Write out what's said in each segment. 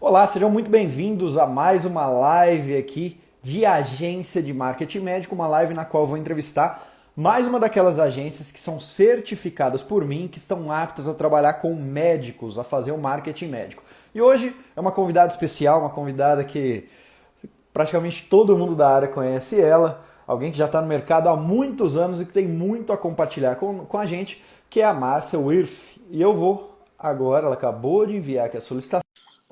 Olá, sejam muito bem-vindos a mais uma live aqui de agência de marketing médico, uma live na qual eu vou entrevistar mais uma daquelas agências que são certificadas por mim, que estão aptas a trabalhar com médicos, a fazer o marketing médico. E hoje é uma convidada especial, uma convidada que praticamente todo mundo da área conhece ela, alguém que já está no mercado há muitos anos e que tem muito a compartilhar com a gente, que é a Márcia Wirth. E eu vou agora, ela acabou de enviar aqui a solicitação.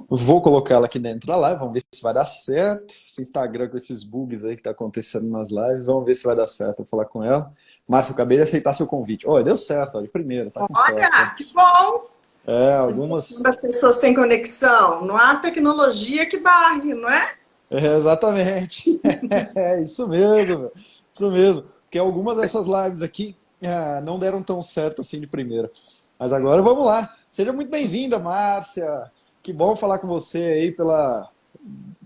Vou colocar ela aqui dentro da live, vamos ver se vai dar certo. Esse Instagram com esses bugs aí que tá acontecendo nas lives, vamos ver se vai dar certo. Vou falar com ela. Márcia, eu acabei de aceitar seu convite. Olha, deu certo, ó, de primeira, tá com sorte. Olha, que bom! Algumas. Quando as pessoas têm conexão, não há tecnologia que barre, não é? Exatamente. É isso mesmo, meu. Isso mesmo. Porque algumas dessas lives aqui não deram tão certo assim de primeira. Mas agora vamos lá. Seja muito bem-vinda, Márcia. Que bom falar com você aí pela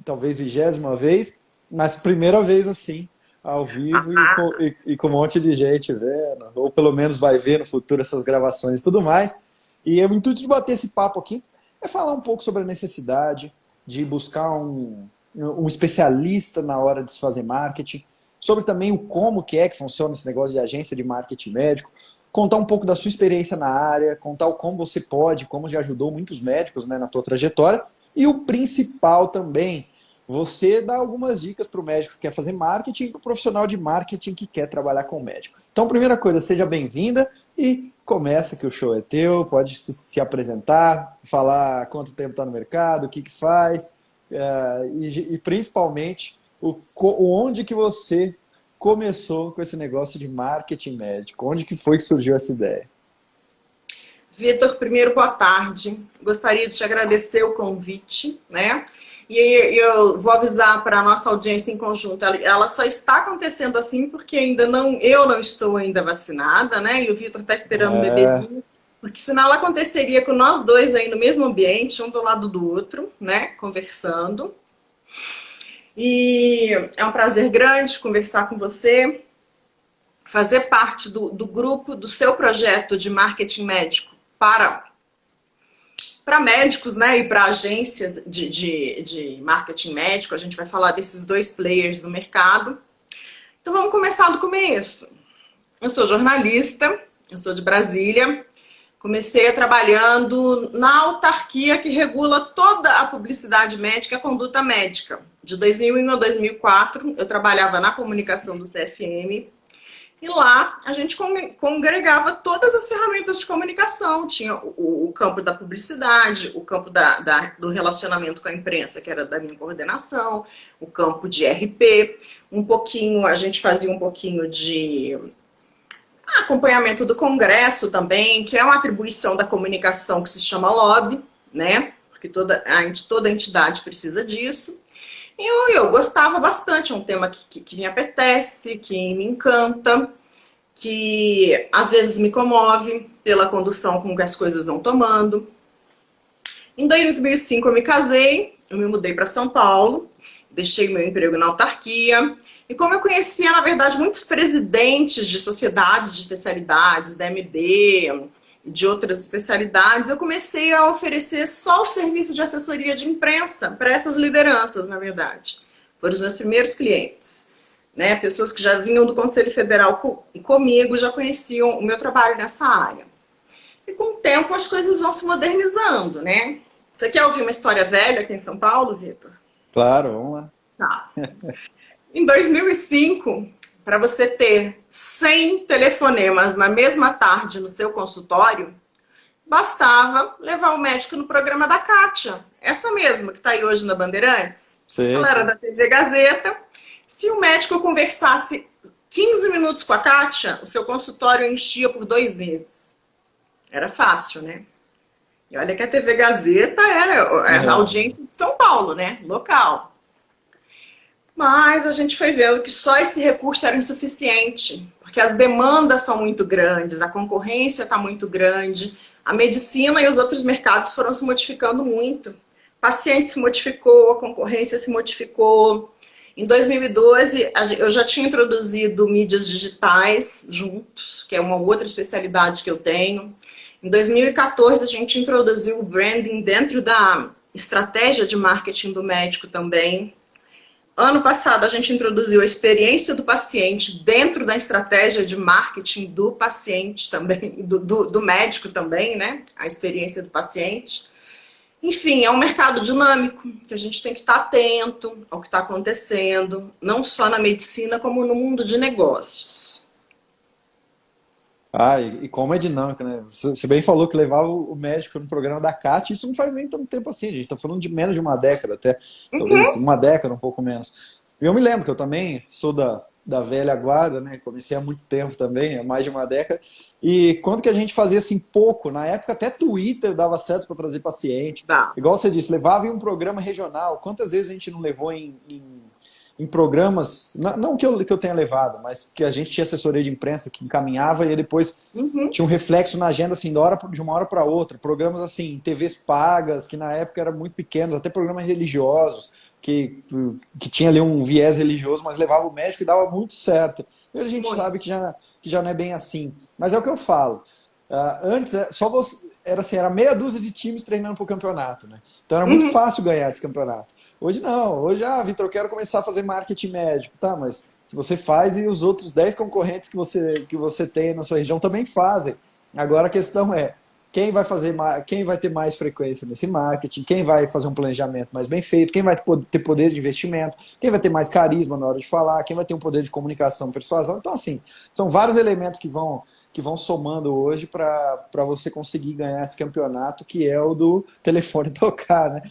talvez 20ª vez, mas primeira vez assim, ao vivo e com um monte de gente vendo, ou pelo menos vai ver no futuro essas gravações e tudo mais. E o intuito de bater esse papo aqui é falar um pouco sobre a necessidade de buscar um especialista na hora de se fazer marketing, sobre também o como que é que funciona esse negócio de agência de marketing médico, contar um pouco da sua experiência na área, contar o como você pode, como já ajudou muitos médicos, né, na tua trajetória, e o principal também, você dá algumas dicas para o médico que quer fazer marketing e para o profissional de marketing que quer trabalhar com o médico. Então, primeira coisa, seja bem-vinda e começa que o show é teu, pode se apresentar, falar quanto tempo está no mercado, o que faz, e principalmente onde que você começou com esse negócio de marketing médico? Onde que foi que surgiu essa ideia? Vitor, primeiro, boa tarde. Gostaria de te agradecer o convite, né? E eu vou avisar para a nossa audiência em conjunto, ela só está acontecendo assim porque eu não estou ainda vacinada, né? E o Vitor está esperando um É, bebezinho, porque senão ela aconteceria com nós dois aí no mesmo ambiente, um do lado do outro, né? Conversando. E é um prazer grande conversar com você, fazer parte do grupo do seu projeto de marketing médico para médicos, né, e para agências de marketing médico. A gente vai falar desses dois players do mercado. Então vamos começar do começo. Eu sou jornalista, eu sou de Brasília. Comecei trabalhando na autarquia que regula toda a publicidade médica e a conduta médica. De 2001 a 2004, eu trabalhava na comunicação do CFM. E lá a gente congregava todas as ferramentas de comunicação. Tinha o campo da publicidade, o campo do relacionamento com a imprensa, que era da minha coordenação, o campo de RP, a gente fazia um pouquinho de acompanhamento do Congresso também, que é uma atribuição da comunicação que se chama lobby, né? Porque toda entidade precisa disso. E eu gostava bastante, é um tema que me apetece, que me encanta, que às vezes me comove pela condução com que as coisas vão tomando. Em 2005 eu me casei, eu me mudei para São Paulo, deixei meu emprego na autarquia. E como eu conhecia, na verdade, muitos presidentes de sociedades de especialidades, da MD, de outras especialidades, eu comecei a oferecer só o serviço de assessoria de imprensa para essas lideranças, na verdade. Foram os meus primeiros clientes, né? Pessoas que já vinham do Conselho Federal comigo, já conheciam o meu trabalho nessa área. E com o tempo as coisas vão se modernizando, né? Você quer ouvir uma história velha aqui em São Paulo, Vitor? claro, vamos lá. Tá. Em 2005, para você ter 100 telefonemas na mesma tarde no seu consultório, bastava levar o médico no programa da Kátia, essa mesma que está aí hoje na Bandeirantes. Sei, Ela era sei. da TV Gazeta. Se o médico conversasse 15 minutos com a Kátia, o seu consultório enchia por 2 meses. Era fácil, né? E olha que a TV Gazeta era a audiência de São Paulo, né? Local. Mas a gente foi vendo que só esse recurso era insuficiente, porque as demandas são muito grandes, a concorrência está muito grande, a medicina e os outros mercados foram se modificando muito. O paciente se modificou, a concorrência se modificou. Em 2012, eu já tinha introduzido mídias digitais juntos, que é uma outra especialidade que eu tenho. Em 2014, a gente introduziu o branding dentro estratégia de marketing do médico também. Ano passado, a gente introduziu a experiência do paciente dentro da estratégia de marketing do paciente também, do médico também, né? A experiência do paciente. Enfim, é um mercado dinâmico, que a gente tem que estar atento ao que está acontecendo, não só na medicina, como no mundo de negócios. Ah, e como é dinâmico, né? Você bem falou que levava o médico no programa da CAT, isso não faz nem tanto tempo assim, a gente tá falando de menos de uma década até, talvez Uhum. uma década, um pouco menos. E eu me lembro que eu também sou da velha guarda, né? Comecei há muito tempo também, há mais de uma década. E quanto que a gente fazia assim pouco, na época até Twitter dava certo para trazer paciente. Dá. Igual você disse, levava em um programa regional. Quantas vezes a gente não levou em programas, não que eu tenha levado, mas que a gente tinha assessoria de imprensa que encaminhava e depois Uhum. tinha um reflexo na agenda assim, de uma hora para outra. Programas assim, TVs pagas, que na época eram muito pequenos, até programas religiosos, que tinha ali um viés religioso, mas levava o médico e dava muito certo. E a gente Muito. sabe que já não é bem assim. Mas é o que eu falo. Antes, só você, era assim, era meia dúzia de times treinando para o campeonato, né? Então era muito Uhum. fácil ganhar esse campeonato. Hoje não, hoje, Vitor, eu quero começar a fazer marketing médico. Tá, mas se você faz e os outros 10 concorrentes que você tem na sua região também fazem. Agora a questão é, quem vai ter mais frequência nesse marketing, quem vai fazer um planejamento mais bem feito, quem vai ter poder de investimento, quem vai ter mais carisma na hora de falar, quem vai ter um poder de comunicação, persuasão. Então, assim, são vários elementos que vão somando hoje para você conseguir ganhar esse campeonato, que é o do telefone tocar, né?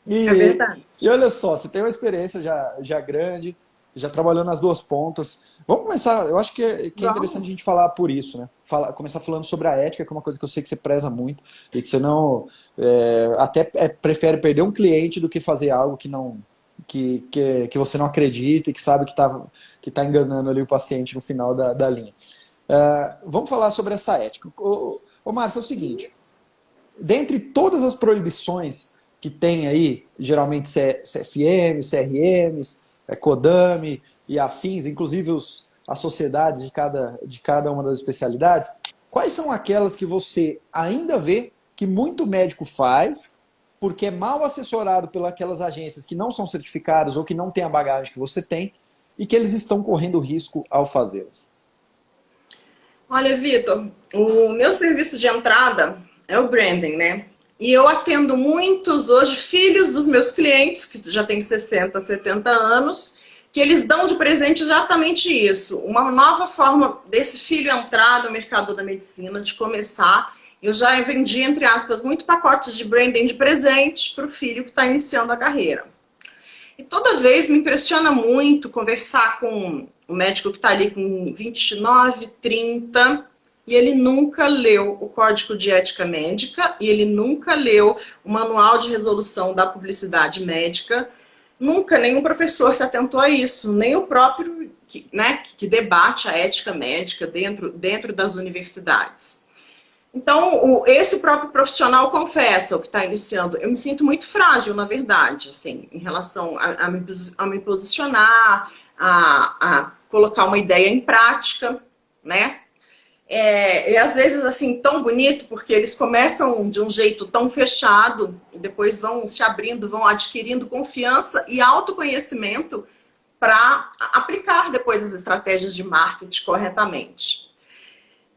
É verdade. E olha só, você tem uma experiência já grande, já trabalhou nas duas pontas. Vamos começar, eu acho que é interessante Vamos. a gente falar por isso, né? Começar falando sobre a ética, que é uma coisa que eu sei que você preza muito, e que você não prefere perder um cliente do que fazer algo que não que você não acredita e que sabe que tá enganando ali o paciente no final da linha. Vamos falar sobre essa ética. Márcio, é o seguinte, dentre todas as proibições que tem aí, geralmente CFM, CRMs, CODAME e afins, inclusive as sociedades de cada uma das especialidades, quais são aquelas que você ainda vê que muito médico faz, porque é mal assessorado pelas agências que não são certificadas ou que não têm a bagagem que você tem, e que eles estão correndo risco ao fazê-las? Olha, Vitor, o meu serviço de entrada é o branding, né? E eu atendo muitos hoje filhos dos meus clientes, que já têm 60, 70 anos, que eles dão de presente exatamente isso. Uma nova forma desse filho entrar no mercado da medicina, de começar. Eu já vendi, entre aspas, muito pacotes de branding de presente para o filho que está iniciando a carreira. E toda vez me impressiona muito conversar com o médico que está ali com 29, 30, e ele nunca leu o Código de Ética Médica, e ele nunca leu o Manual de Resolução da Publicidade Médica. Nunca nenhum professor se atentou a isso, nem o próprio que debate a ética médica dentro das universidades. Então, esse próprio profissional confessa, o que está iniciando, eu me sinto muito frágil, na verdade, assim, em relação a me posicionar, a colocar uma ideia em prática, né? E às vezes, assim, tão bonito, porque eles começam de um jeito tão fechado e depois vão se abrindo, vão adquirindo confiança e autoconhecimento para aplicar depois as estratégias de marketing corretamente.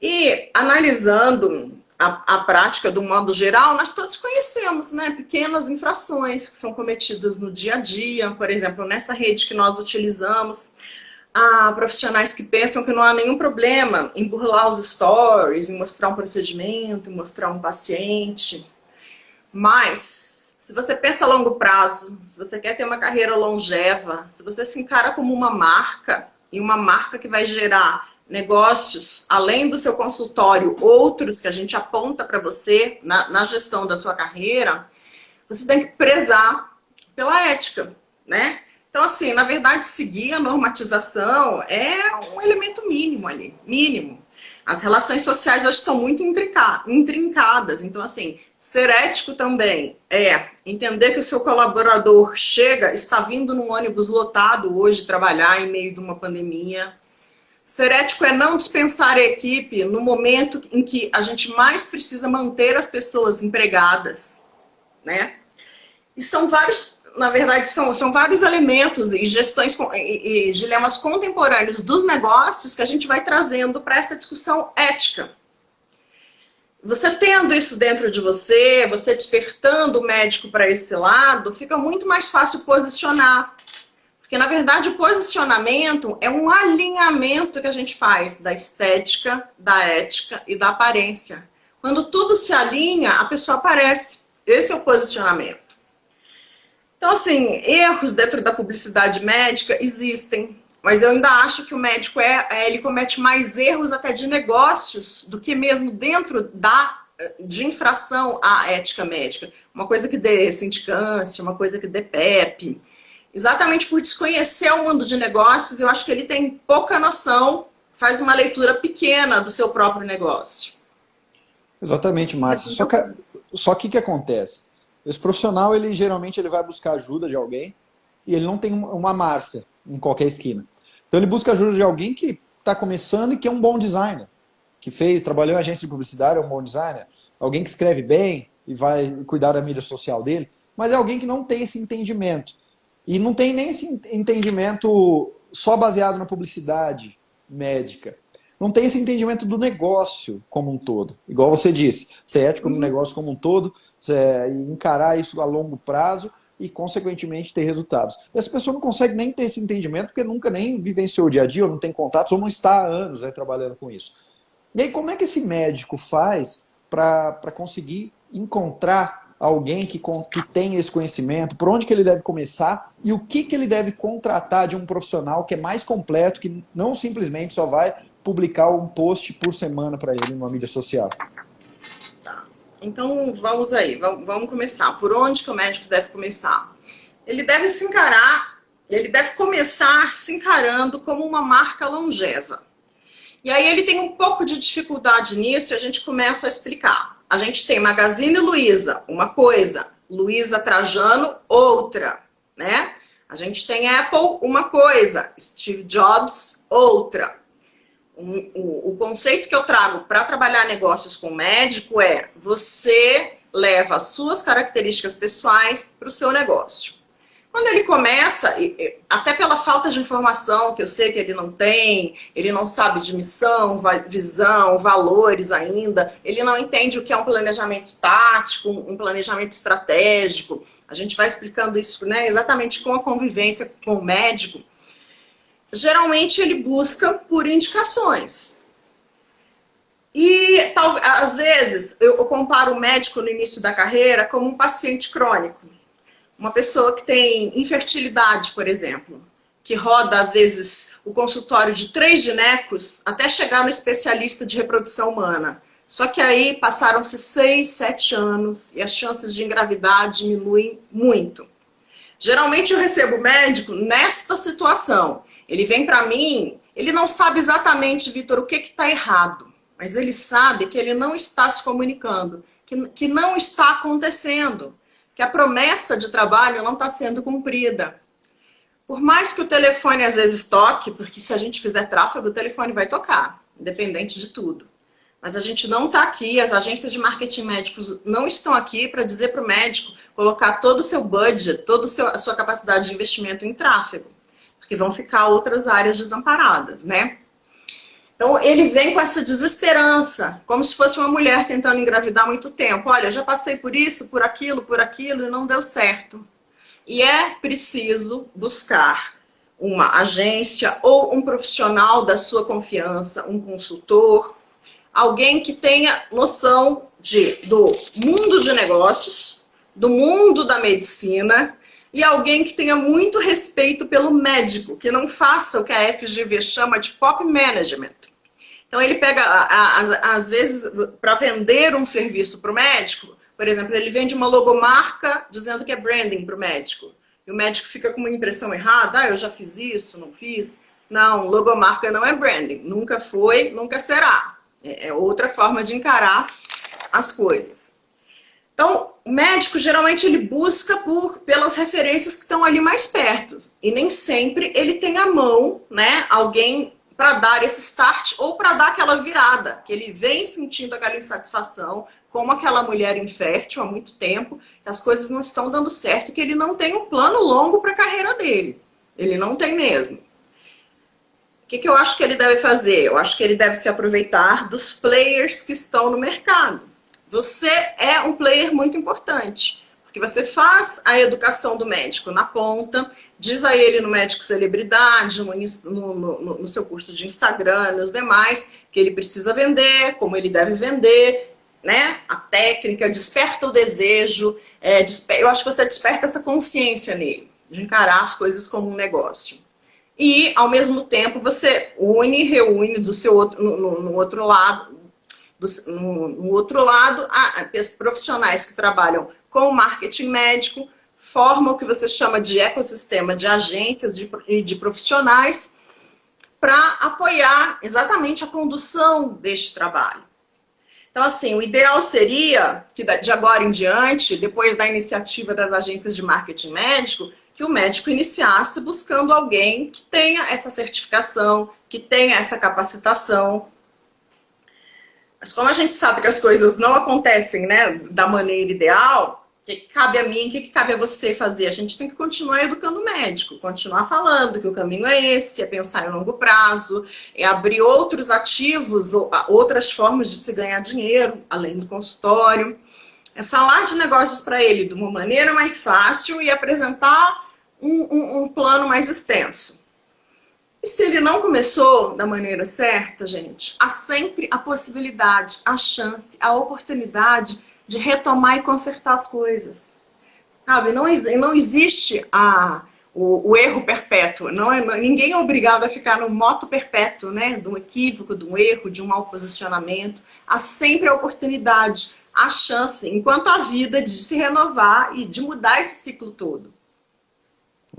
E analisando a prática do modo geral, nós todos conhecemos, né, pequenas infrações que são cometidas no dia a dia. Por exemplo, nessa rede que nós utilizamos, há profissionais que pensam que não há nenhum problema em burlar os stories, em mostrar um procedimento, em mostrar um paciente. Mas, se você pensa a longo prazo, se você quer ter uma carreira longeva, se você se encara como uma marca, e uma marca que vai gerar negócios, além do seu consultório, outros que a gente aponta para você na gestão da sua carreira, você tem que prezar pela ética, né? Então, assim, na verdade, seguir a normatização é um elemento mínimo ali, mínimo. As relações sociais hoje estão muito intrincadas, então, assim, ser ético também é entender que o seu colaborador está vindo num ônibus lotado hoje trabalhar em meio de uma pandemia. Ser ético é não dispensar a equipe no momento em que a gente mais precisa manter as pessoas empregadas, né? E são vários, na verdade, são vários elementos e gestões e dilemas contemporâneos dos negócios que a gente vai trazendo para essa discussão ética. Você tendo isso dentro de você, você despertando o médico para esse lado, fica muito mais fácil posicionar. Porque, na verdade, o posicionamento é um alinhamento que a gente faz da estética, da ética e da aparência. Quando tudo se alinha, a pessoa aparece. Esse é o posicionamento. Então, assim, erros dentro da publicidade médica existem. Mas eu ainda acho que o médico ele comete mais erros até de negócios do que mesmo dentro de infração à ética médica. Uma coisa que dê sindicância, uma coisa que dê PEP. Exatamente por desconhecer o mundo de negócios, eu acho que ele tem pouca noção, faz uma leitura pequena do seu próprio negócio. Exatamente, Márcia. Só que o que acontece? Esse profissional, geralmente ele vai buscar ajuda de alguém e ele não tem uma Márcia em qualquer esquina. Então ele busca ajuda de alguém que está começando e que é um bom designer, que trabalhou em agência de publicidade, é um bom designer, alguém que escreve bem e vai cuidar da mídia social dele, mas é alguém que não tem esse entendimento. E não tem nem esse entendimento só baseado na publicidade médica. Não tem esse entendimento do negócio como um todo. Igual você disse, ser ético no negócio como um todo, encarar isso a longo prazo e, consequentemente, ter resultados. E essa pessoa não consegue nem ter esse entendimento porque nunca nem vivenciou o dia a dia, ou não tem contatos, ou não está há anos trabalhando com isso. E aí, como é que esse médico faz para conseguir encontrar alguém que tem esse conhecimento, por onde que ele deve começar e o que ele deve contratar de um profissional que é mais completo, que não simplesmente só vai publicar um post por semana para ele numa mídia social? Tá. Então, vamos aí, vamos começar. Por onde que o médico deve começar? Ele deve começar se encarando como uma marca longeva. E aí ele tem um pouco de dificuldade nisso e a gente começa a explicar. A gente tem Magazine Luiza, uma coisa, Luiza Trajano, outra, né? A gente tem Apple, uma coisa, Steve Jobs, outra. O conceito que eu trago para trabalhar negócios com médico é: você leva as suas características pessoais para o seu negócio. Quando ele começa, até pela falta de informação que eu sei que ele não sabe de missão, visão, valores ainda, ele não entende o que é um planejamento tático, um planejamento estratégico. A gente vai explicando isso, né, exatamente com a convivência com o médico. Geralmente ele busca por indicações. E às vezes eu comparo o médico no início da carreira como um paciente crônico. Uma pessoa que tem infertilidade, por exemplo, que roda, às vezes, o consultório de 3 ginecos até chegar no especialista de reprodução humana. Só que aí passaram-se 6, 7 anos e as chances de engravidar diminuem muito. Geralmente eu recebo médico nesta situação. Ele vem para mim, ele não sabe exatamente, Vitor, o que está errado, mas ele sabe que ele não está se comunicando, que não está acontecendo, que a promessa de trabalho não está sendo cumprida. Por mais que o telefone às vezes toque, porque se a gente fizer tráfego, o telefone vai tocar, independente de tudo. Mas a gente não está aqui, as agências de marketing médicos não estão aqui para dizer para o médico colocar todo o seu budget, toda a sua capacidade de investimento em tráfego, porque vão ficar outras áreas desamparadas, né? Então, ele vem com essa desesperança, como se fosse uma mulher tentando engravidar há muito tempo. Olha, já passei por isso, por aquilo, e não deu certo. E é preciso buscar uma agência ou um profissional da sua confiança, um consultor, alguém que tenha noção do mundo de negócios, do mundo da medicina, e alguém que tenha muito respeito pelo médico, que não faça o que a FGV chama de pop management. Então ele pega, às vezes, para vender um serviço para o médico, por exemplo, ele vende uma logomarca dizendo que é branding para o médico. E o médico fica com uma impressão errada, eu já fiz isso, não fiz. Não, logomarca não é branding, nunca foi, nunca será. É outra forma de encarar as coisas. Então, o médico, geralmente, ele busca pelas referências que estão ali mais perto. E nem sempre ele tem à mão, né, alguém para dar esse start ou para dar aquela virada, que ele vem sentindo aquela insatisfação, como aquela mulher infértil há muito tempo, que as coisas não estão dando certo, que ele não tem um plano longo para a carreira dele. Ele não tem mesmo. O que eu acho que ele deve fazer? Eu acho que ele deve se aproveitar dos players que estão no mercado. Você é um player muito importante, porque você faz a educação do médico na ponta, diz a ele no médico celebridade, no seu curso de Instagram, nos demais, que ele precisa vender, como ele deve vender, né? A técnica, desperta o desejo, eu acho que você desperta essa consciência nele, de encarar as coisas como um negócio. E, ao mesmo tempo, você reúne do seu no outro lado, no outro lado, profissionais que trabalham com o marketing médico, formam o que você chama de ecossistema de agências e de profissionais para apoiar exatamente a condução deste trabalho. Então, assim, o ideal seria que de agora em diante, depois da iniciativa das agências de marketing médico, que o médico iniciasse buscando alguém que tenha essa certificação, que tenha essa capacitação. Mas como a gente sabe que as coisas não acontecem, né, da maneira ideal, o que cabe a mim, o que cabe a você fazer? A gente tem que continuar educando o médico, continuar falando que o caminho é esse, é pensar em longo prazo, é abrir outros ativos, outras formas de se ganhar dinheiro, além do consultório. É falar de negócios para ele de uma maneira mais fácil e apresentar um plano mais extenso. E se ele não começou da maneira certa, gente, há sempre a possibilidade, a chance, a oportunidade de retomar e consertar as coisas. Sabe? Não existe o erro perpétuo. Ninguém é obrigado a ficar no moto perpétuo, né? De um equívoco, de um erro, de um mau posicionamento. Há sempre a oportunidade, a chance, enquanto a vida, de se renovar e de mudar esse ciclo todo.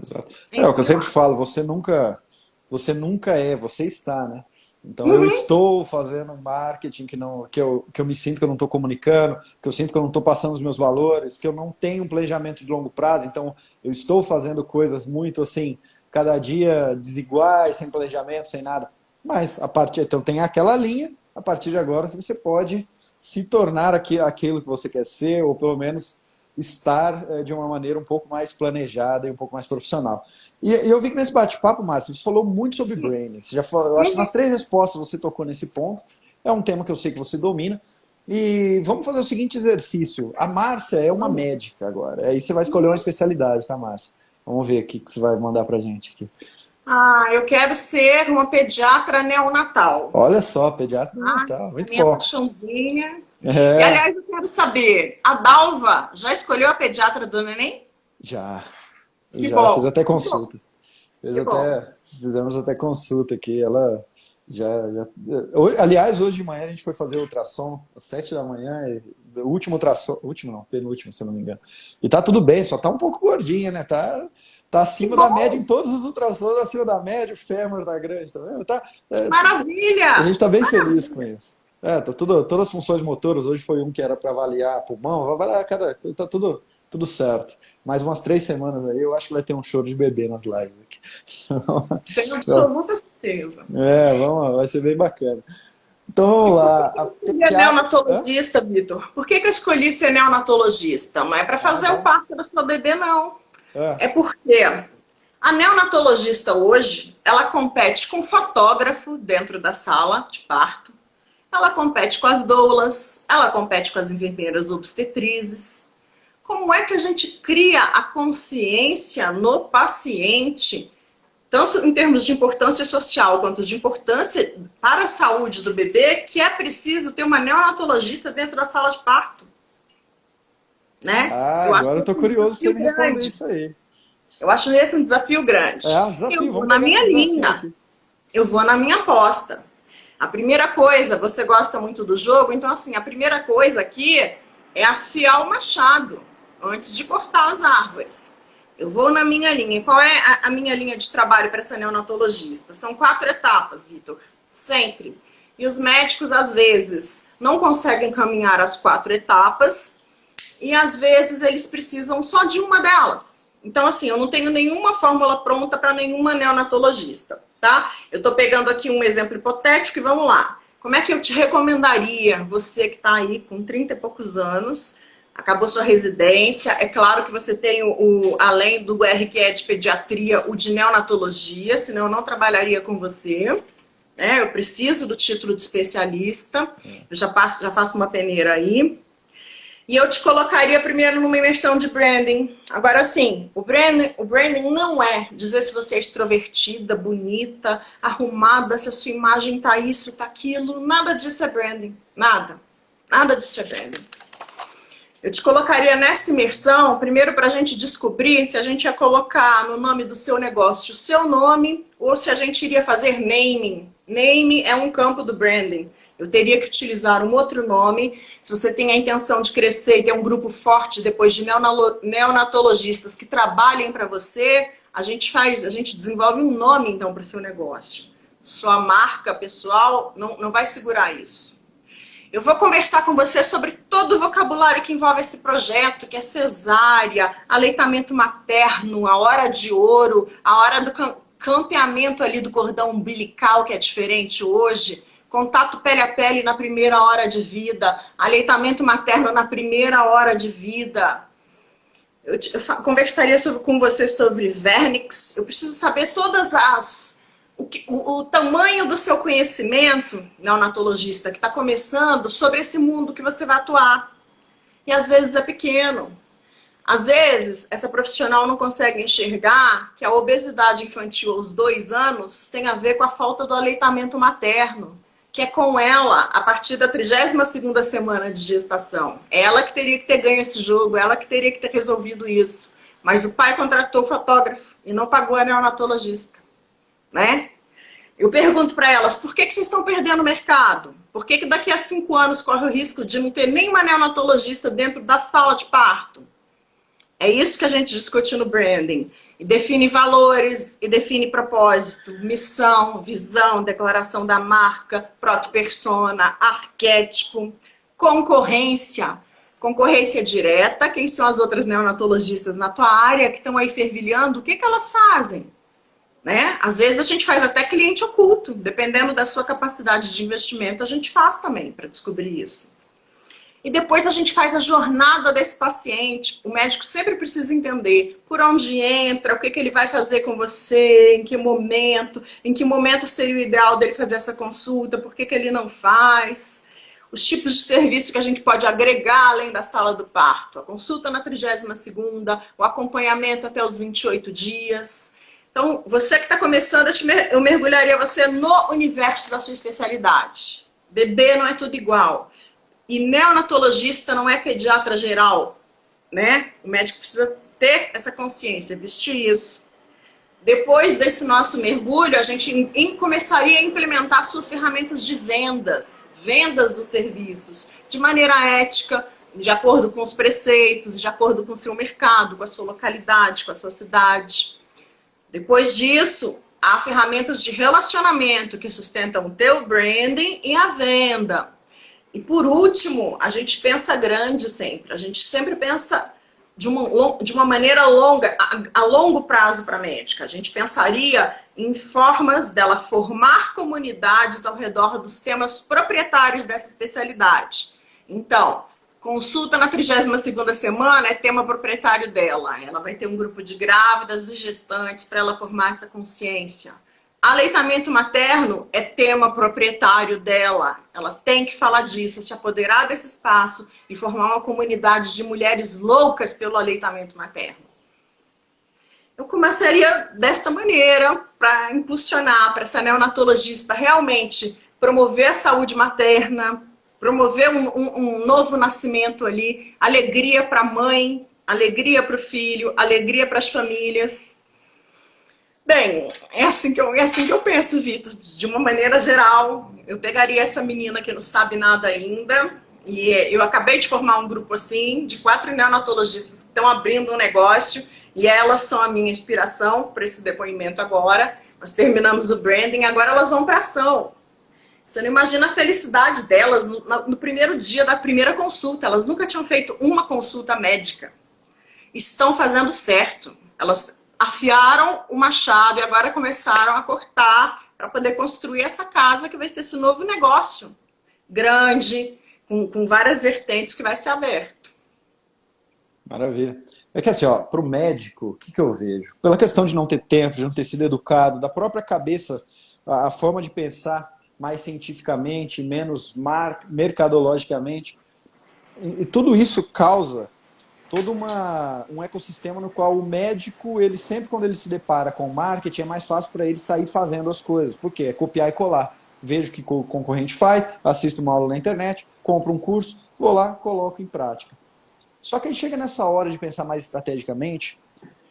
Exato. É o que eu sempre falo, você nunca é, você está, né? Então eu estou fazendo um marketing que eu me sinto que eu não estou comunicando, que eu sinto que eu não estou passando os meus valores, que eu não tenho um planejamento de longo prazo, então eu estou fazendo coisas muito assim, cada dia desiguais, sem planejamento, sem nada. Mas então tem aquela linha, a partir de agora você pode se tornar aquilo que você quer ser, ou pelo menos estar de uma maneira um pouco mais planejada e um pouco mais profissional. E eu vi que nesse bate-papo, Márcia, você falou muito sobre branding. Você já falou, eu acho que nas 3 respostas você tocou nesse ponto. É um tema que eu sei que você domina. E vamos fazer o seguinte exercício. A Márcia é uma médica agora. Aí você vai escolher uma especialidade, tá, Márcia? Vamos ver o que você vai mandar pra gente aqui. Eu quero ser uma pediatra neonatal. Olha só, pediatra neonatal. Muito minha bom. paixãozinha. E, aliás, eu quero saber, a Dalva já escolheu a pediatra do neném? Já. Que bom. Fiz até consulta. Fizemos até consulta aqui. Ela aliás, hoje de manhã a gente foi fazer ultrassom às 7 da manhã. O último ultrassom. Penúltimo, se eu não me engano. E tá tudo bem, só tá um pouco gordinha, né? Tá acima da média em todos os ultrassons, acima da média, o fêmur tá grande, tá vendo? Maravilha! A gente tá bem feliz com isso. Todas as funções motoras, hoje foi um que era para avaliar pulmão, avaliar tá tudo certo. Mais umas 3 semanas aí, eu acho que vai ter um choro de bebê nas lives aqui. Tenho absoluta certeza. Vai ser bem bacana. Então vamos lá. Por que eu escolhi neonatologista, Vitor? Por que eu escolhi ser neonatologista? Não é para fazer o parto do seu bebê, não. É porque a neonatologista hoje, ela compete com fotógrafo dentro da sala de parto, ela compete com as doulas, ela compete com as enfermeiras obstetrizes. Como é que a gente cria a consciência no paciente, tanto em termos de importância social, quanto de importância para a saúde do bebê, que é preciso ter uma neonatologista dentro da sala de parto? Né? Agora eu estou curioso para você me responder isso aí. Eu acho esse um desafio grande. É um desafio. Eu vou na minha linha. Eu vou na minha aposta. A primeira coisa, você gosta muito do jogo, então assim, a primeira coisa aqui é afiar o machado antes de cortar as árvores. Eu vou na minha linha. E qual é a minha linha de trabalho para essa neonatologista? São 4 etapas, Vitor. Sempre. E os médicos, às vezes, não conseguem caminhar as 4 etapas e, às vezes, eles precisam só de uma delas. Então, assim, eu não tenho nenhuma fórmula pronta para nenhuma neonatologista, tá? Eu estou pegando aqui um exemplo hipotético e vamos lá. Como é que eu te recomendaria, você que está aí com 30 e poucos anos, acabou sua residência, é claro que você tem além do R que é de pediatria, o de neonatologia, senão eu não trabalharia com você. Eu preciso do título de especialista, eu já faço uma peneira aí. E eu te colocaria primeiro numa imersão de branding. Agora, sim, o branding não é dizer se você é extrovertida, bonita, arrumada, se a sua imagem tá isso, tá aquilo. Nada disso é branding. Nada. Nada disso é branding. Eu te colocaria nessa imersão, primeiro para a gente descobrir se a gente ia colocar no nome do seu negócio o seu nome ou se a gente iria fazer naming. Naming é um campo do branding. Eu teria que utilizar um outro nome. Se você tem a intenção de crescer e ter um grupo forte depois de neonatologistas que trabalhem para você, a gente desenvolve um nome então para o seu negócio. Sua marca pessoal não vai segurar isso. Eu vou conversar com você sobre todo o vocabulário que envolve esse projeto, que é cesárea, aleitamento materno, a hora de ouro, a hora do campeamento ali do cordão umbilical, que é diferente hoje, contato pele a pele na primeira hora de vida, aleitamento materno na primeira hora de vida. Eu conversaria com você sobre vernix. Eu preciso saber o tamanho do seu conhecimento, neonatologista, que está começando, sobre esse mundo que você vai atuar. E às vezes é pequeno. Às vezes, essa profissional não consegue enxergar que a obesidade infantil aos 2 anos tem a ver com a falta do aleitamento materno, que é com ela, a partir da 32ª semana de gestação. Ela que teria que ter ganho esse jogo, ela que teria que ter resolvido isso. Mas o pai contratou o fotógrafo e não pagou a neonatologista, né? Eu pergunto para elas, por que vocês estão perdendo o mercado? Por que daqui a 5 anos corre o risco de não ter nenhuma neonatologista dentro da sala de parto? É isso que a gente discute no branding. E define valores, e define propósito, missão, visão, declaração da marca, proto-persona, arquétipo, concorrência. Concorrência direta, quem são as outras neonatologistas na tua área que estão aí fervilhando, o que elas fazem? Né? Às vezes a gente faz até cliente oculto, dependendo da sua capacidade de investimento, a gente faz também para descobrir isso. E depois a gente faz a jornada desse paciente. O médico sempre precisa entender por onde entra, o que ele vai fazer com você, em que momento seria o ideal dele fazer essa consulta, por que ele não faz. Os tipos de serviço que a gente pode agregar além da sala do parto. A consulta na 32ª, o acompanhamento até os 28 dias. Então, você que está começando, eu mergulharia você no universo da sua especialidade. Bebê não é tudo igual. E neonatologista não é pediatra geral, né? O médico precisa ter essa consciência, vestir isso. Depois desse nosso mergulho, a gente começaria a implementar suas ferramentas de vendas dos serviços, de maneira ética, de acordo com os preceitos, de acordo com o seu mercado, com a sua localidade, com a sua cidade. Depois disso, há ferramentas de relacionamento que sustentam o teu branding e a venda. E por último, a gente pensa grande sempre. A gente sempre pensa de uma maneira longa, a longo prazo para a médica. A gente pensaria em formas dela formar comunidades ao redor dos temas proprietários dessa especialidade. Então, consulta na 32ª semana é tema proprietário dela. Ela vai ter um grupo de grávidas e gestantes para ela formar essa consciência. Aleitamento materno é tema proprietário dela. Ela tem que falar disso, se apoderar desse espaço e formar uma comunidade de mulheres loucas pelo aleitamento materno. Eu começaria desta maneira para impulsionar, para essa neonatologista realmente promover a saúde materna, promover um novo nascimento ali, alegria para a mãe, alegria para o filho, alegria para as famílias. Bem, é assim que eu penso, Vitor. De uma maneira geral, eu pegaria essa menina que não sabe nada ainda, e eu acabei de formar um grupo assim, de 4 neonatologistas que estão abrindo um negócio, e elas são a minha inspiração para esse depoimento agora. Nós terminamos o branding, agora elas vão para ação. Você não imagina a felicidade delas no primeiro dia da primeira consulta. Elas nunca tinham feito uma consulta médica. Estão fazendo certo. Elas afiaram o machado e agora começaram a cortar para poder construir essa casa que vai ser esse novo negócio grande, com várias vertentes que vai ser aberto. Maravilha. É que assim, ó, para o médico, o que que eu vejo? Pela questão de não ter tempo, de não ter sido educado, da própria cabeça, a forma de pensar mais cientificamente, menos mercadologicamente, e tudo isso causa todo um ecossistema no qual o médico, ele sempre quando ele se depara com o marketing, é mais fácil para ele sair fazendo as coisas. Por quê? É copiar e colar. Vejo o que o concorrente faz, assisto uma aula na internet, compro um curso, vou lá, coloco em prática. Só que aí chega nessa hora de pensar mais estrategicamente,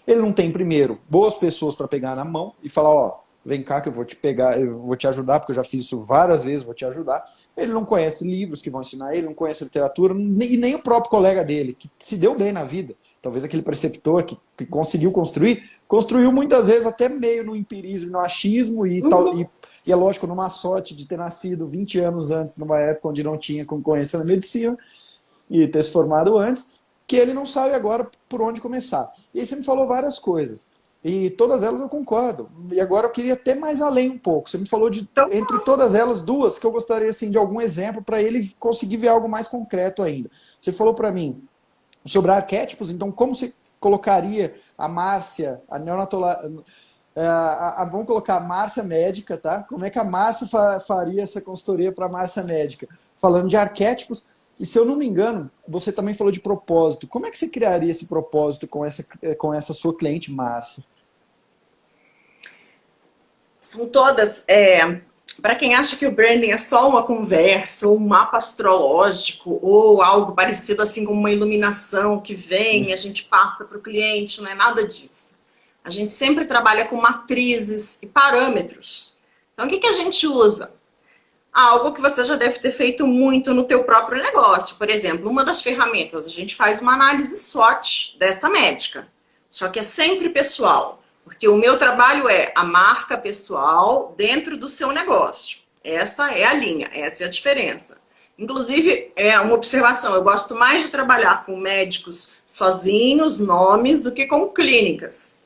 ele não tem, primeiro, boas pessoas para pegar na mão e falar, ó, vem cá que eu vou te pegar, eu vou te ajudar, porque eu já fiz isso várias vezes, vou te ajudar. Ele não conhece livros que vão ensinar ele, não conhece literatura, e nem o próprio colega dele, que se deu bem na vida. Talvez aquele preceptor que conseguiu construir, construiu muitas vezes até meio no empirismo, no achismo, e é lógico, numa sorte de ter nascido 20 anos antes, numa época onde não tinha concorrência na medicina, e ter se formado antes, que ele não sabe agora por onde começar. E aí você me falou várias coisas. E todas elas eu concordo. E agora eu queria até mais além um pouco. Você me falou de, entre todas elas, duas que eu gostaria assim, de algum exemplo para ele conseguir ver algo mais concreto ainda. Você falou para mim sobre arquétipos, então como você colocaria a Márcia, a neonatologista, vamos colocar a Márcia médica, tá? Como é que a Márcia faria essa consultoria para a Márcia médica? Falando de arquétipos. E se eu não me engano, você também falou de propósito. Como é que você criaria esse propósito com essa sua cliente, Márcia? São todas, para quem acha que o branding é só uma conversa, ou um mapa astrológico, ou algo parecido assim como uma iluminação que vem e a gente passa para o cliente, não é nada disso. A gente sempre trabalha com matrizes e parâmetros. Então, o que a gente usa? Algo que você já deve ter feito muito no teu próprio negócio. Por exemplo, uma das ferramentas, a gente faz uma análise SWOT dessa médica. Só que é sempre pessoal. Porque o meu trabalho é a marca pessoal dentro do seu negócio. Essa é a linha, essa é a diferença. Inclusive, é uma observação, eu gosto mais de trabalhar com médicos sozinhos, nomes, do que com clínicas.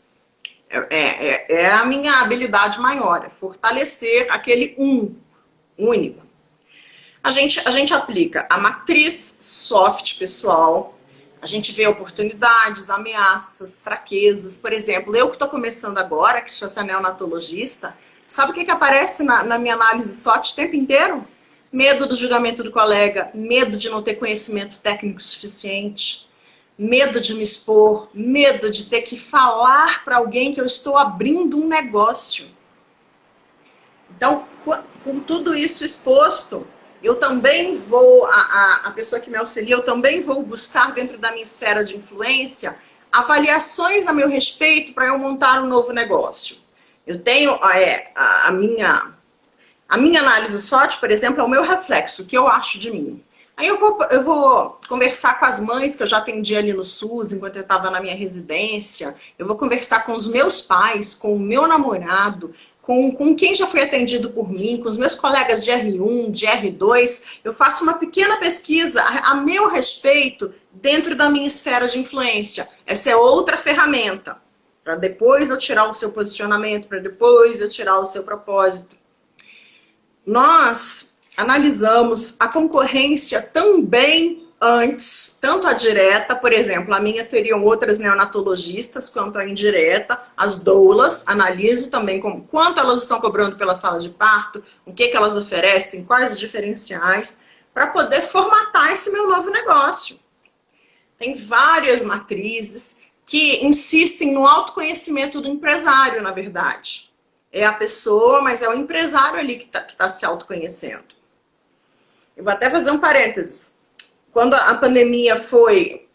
É a minha habilidade maior, é fortalecer aquele único. A gente aplica a matriz soft pessoal, a gente vê oportunidades, ameaças, fraquezas. Por exemplo, eu que estou começando agora, que sou essa neonatologista, sabe o que aparece na minha análise SWOT o tempo inteiro? Medo do julgamento do colega, medo de não ter conhecimento técnico suficiente, medo de me expor, medo de ter que falar para alguém que eu estou abrindo um negócio. Então, com tudo isso exposto, eu também vou, a pessoa que me auxilia, eu também vou buscar dentro da minha esfera de influência avaliações a meu respeito para eu montar um novo negócio. Eu tenho a minha análise SWOT, por exemplo, é o meu reflexo, o que eu acho de mim. Aí eu vou conversar com as mães que eu já atendi ali no SUS, enquanto eu estava na minha residência. Eu vou conversar com os meus pais, com o meu namorado, com quem já foi atendido por mim, com os meus colegas de R1, de R2, eu faço uma pequena pesquisa a meu respeito dentro da minha esfera de influência. Essa é outra ferramenta, para depois eu tirar o seu posicionamento, para depois eu tirar o seu propósito. Nós analisamos a concorrência também antes, tanto a direta, por exemplo, a minha seriam outras neonatologistas, quanto a indireta, as doulas, analiso também quanto elas estão cobrando pela sala de parto, o que elas oferecem, quais os diferenciais, para poder formatar esse meu novo negócio. Tem várias matrizes que insistem no autoconhecimento do empresário, na verdade. É a pessoa, mas é o empresário ali que tá se autoconhecendo. Eu vou até fazer um parênteses. Quando a pandemia foi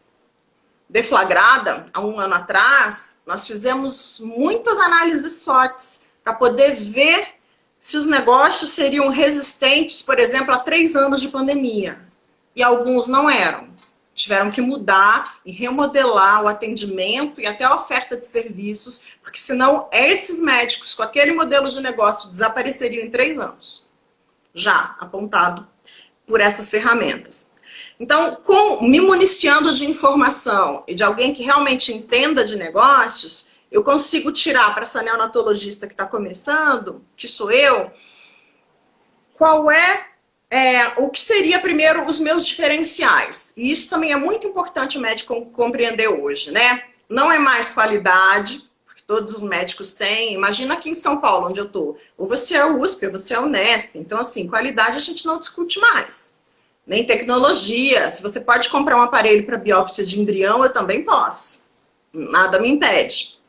deflagrada, há um ano atrás, nós fizemos muitas análises SWOTs para poder ver se os negócios seriam resistentes, por exemplo, a 3 anos de pandemia. E alguns não eram. Tiveram que mudar e remodelar o atendimento e até a oferta de serviços, porque senão esses médicos com aquele modelo de negócio desapareceriam em 3 anos. Já apontado por essas ferramentas. Então, me municiando de informação e de alguém que realmente entenda de negócios, eu consigo tirar para essa neonatologista que está começando, que sou eu, qual o que seria primeiro os meus diferenciais. E isso também é muito importante o médico compreender hoje, né? Não é mais qualidade, porque todos os médicos têm. Imagina aqui em São Paulo, onde eu estou. Ou você é o USP, ou você é o Unesp. Então, assim, qualidade a gente não discute mais. Nem tecnologia. Se você pode comprar um aparelho para biópsia de embrião, eu também posso. Nada me impede.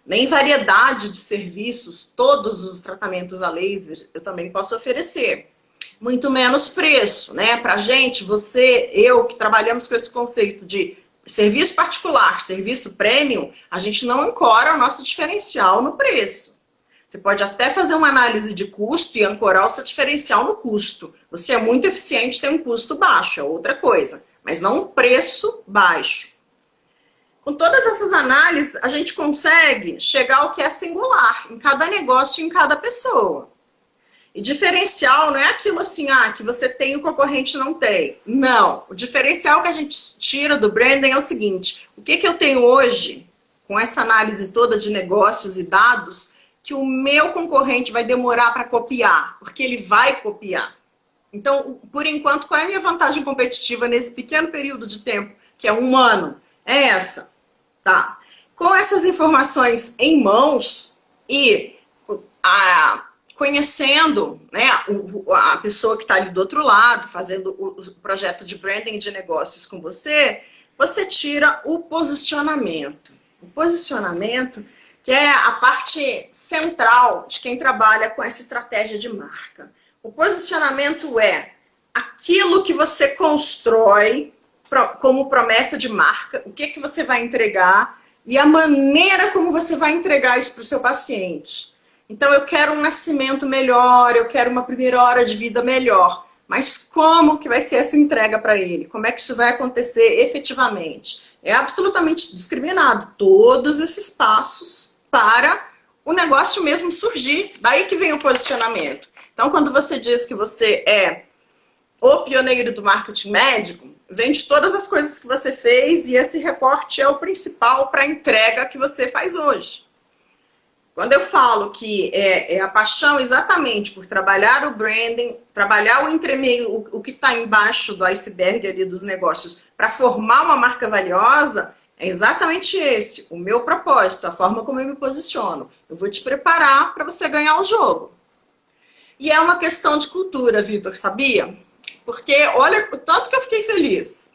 Nem variedade de serviços, todos os tratamentos a laser, eu também posso oferecer. Muito menos preço, né? Pra gente, você, eu, que trabalhamos com esse conceito de serviço particular, serviço premium, a gente não ancora o nosso diferencial no preço. Você pode até fazer uma análise de custo e ancorar o seu diferencial no custo. Você é muito eficiente, tem um custo baixo, é outra coisa, mas não um preço baixo. Com todas essas análises, a gente consegue chegar ao que é singular em cada negócio e em cada pessoa. E diferencial não é aquilo assim, que você tem e o concorrente não tem. Não. O diferencial que a gente tira do branding é o seguinte: o que eu tenho hoje, com essa análise toda de negócios e dados, que o meu concorrente vai demorar para copiar, porque ele vai copiar. Então, por enquanto, qual é a minha vantagem competitiva nesse pequeno período de tempo, que é 1 ano? É essa. Tá. Com essas informações em mãos e conhecendo, né, a pessoa que está ali do outro lado, fazendo o projeto de branding de negócios com você, você tira o posicionamento. O posicionamento, que é a parte central de quem trabalha com essa estratégia de marca. O posicionamento é aquilo que você constrói como promessa de marca, o que você vai entregar e a maneira como você vai entregar isso para o seu paciente. Então, eu quero um nascimento melhor, eu quero uma primeira hora de vida melhor. Mas como que vai ser essa entrega para ele? Como é que isso vai acontecer efetivamente? É absolutamente discriminado todos esses passos para o negócio mesmo surgir. Daí que vem o posicionamento. Então, quando você diz que você é o pioneiro do marketing médico, vem de todas as coisas que você fez e esse recorte é o principal para a entrega que você faz hoje. Quando eu falo que é a paixão exatamente por trabalhar o branding, trabalhar o entremeio, o que está embaixo do iceberg ali dos negócios, para formar uma marca valiosa, é exatamente esse, o meu propósito, a forma como eu me posiciono. Eu vou te preparar para você ganhar o jogo. E é uma questão de cultura, Vitor, sabia? Porque olha o tanto que eu fiquei feliz.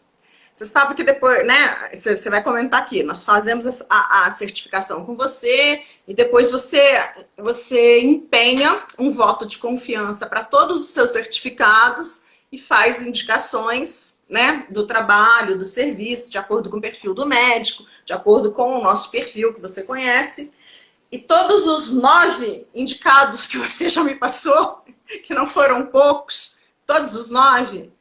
Você sabe que depois, né, você vai comentar aqui, nós fazemos a certificação com você e depois você empenha um voto de confiança para todos os seus certificados e faz indicações, né, do trabalho, do serviço, de acordo com o perfil do médico, de acordo com o nosso perfil que você conhece. E todos os 9 indicados que você já me passou, que não foram poucos, todos os 9,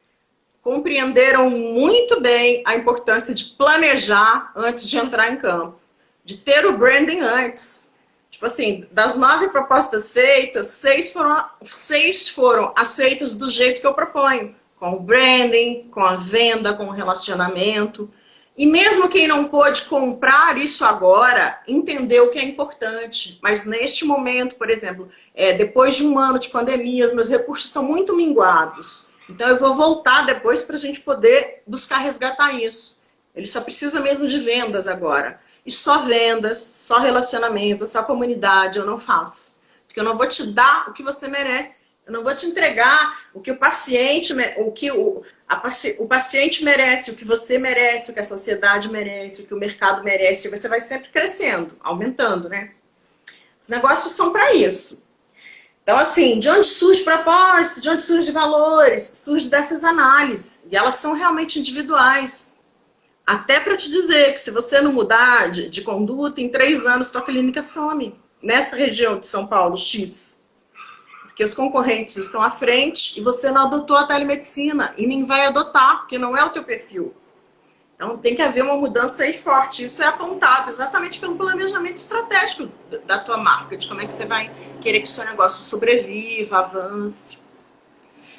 compreenderam muito bem a importância de planejar antes de entrar em campo, de ter o branding antes. Tipo assim, das 9 propostas feitas, 6 foram aceitas do jeito que eu proponho, com o branding, com a venda, com o relacionamento. E mesmo quem não pôde comprar isso agora, entendeu que é importante. Mas neste momento, por exemplo, depois de 1 ano de pandemia, os meus recursos estão muito minguados. Então eu vou voltar depois para a gente poder buscar resgatar isso. Ele só precisa mesmo de vendas agora. E só vendas, só relacionamento, só comunidade eu não faço. Porque eu não vou te dar o que você merece. Eu não vou te entregar o que o paciente merece, o que você merece, o que a sociedade merece, o que o mercado merece. E você vai sempre crescendo, aumentando, né? Os negócios são para isso. Então, assim, de onde surge propósito, de onde surge valores? Surge dessas análises. E elas são realmente individuais. Até para te dizer que se você não mudar de conduta, em 3 anos tua clínica some. Nessa região de São Paulo, X. Porque os concorrentes estão à frente e você não adotou a telemedicina. E nem vai adotar, porque não é o teu perfil. Então tem que haver uma mudança aí forte. Isso é apontado exatamente pelo planejamento estratégico da tua marca, de como é que você vai querer que o seu negócio sobreviva, avance.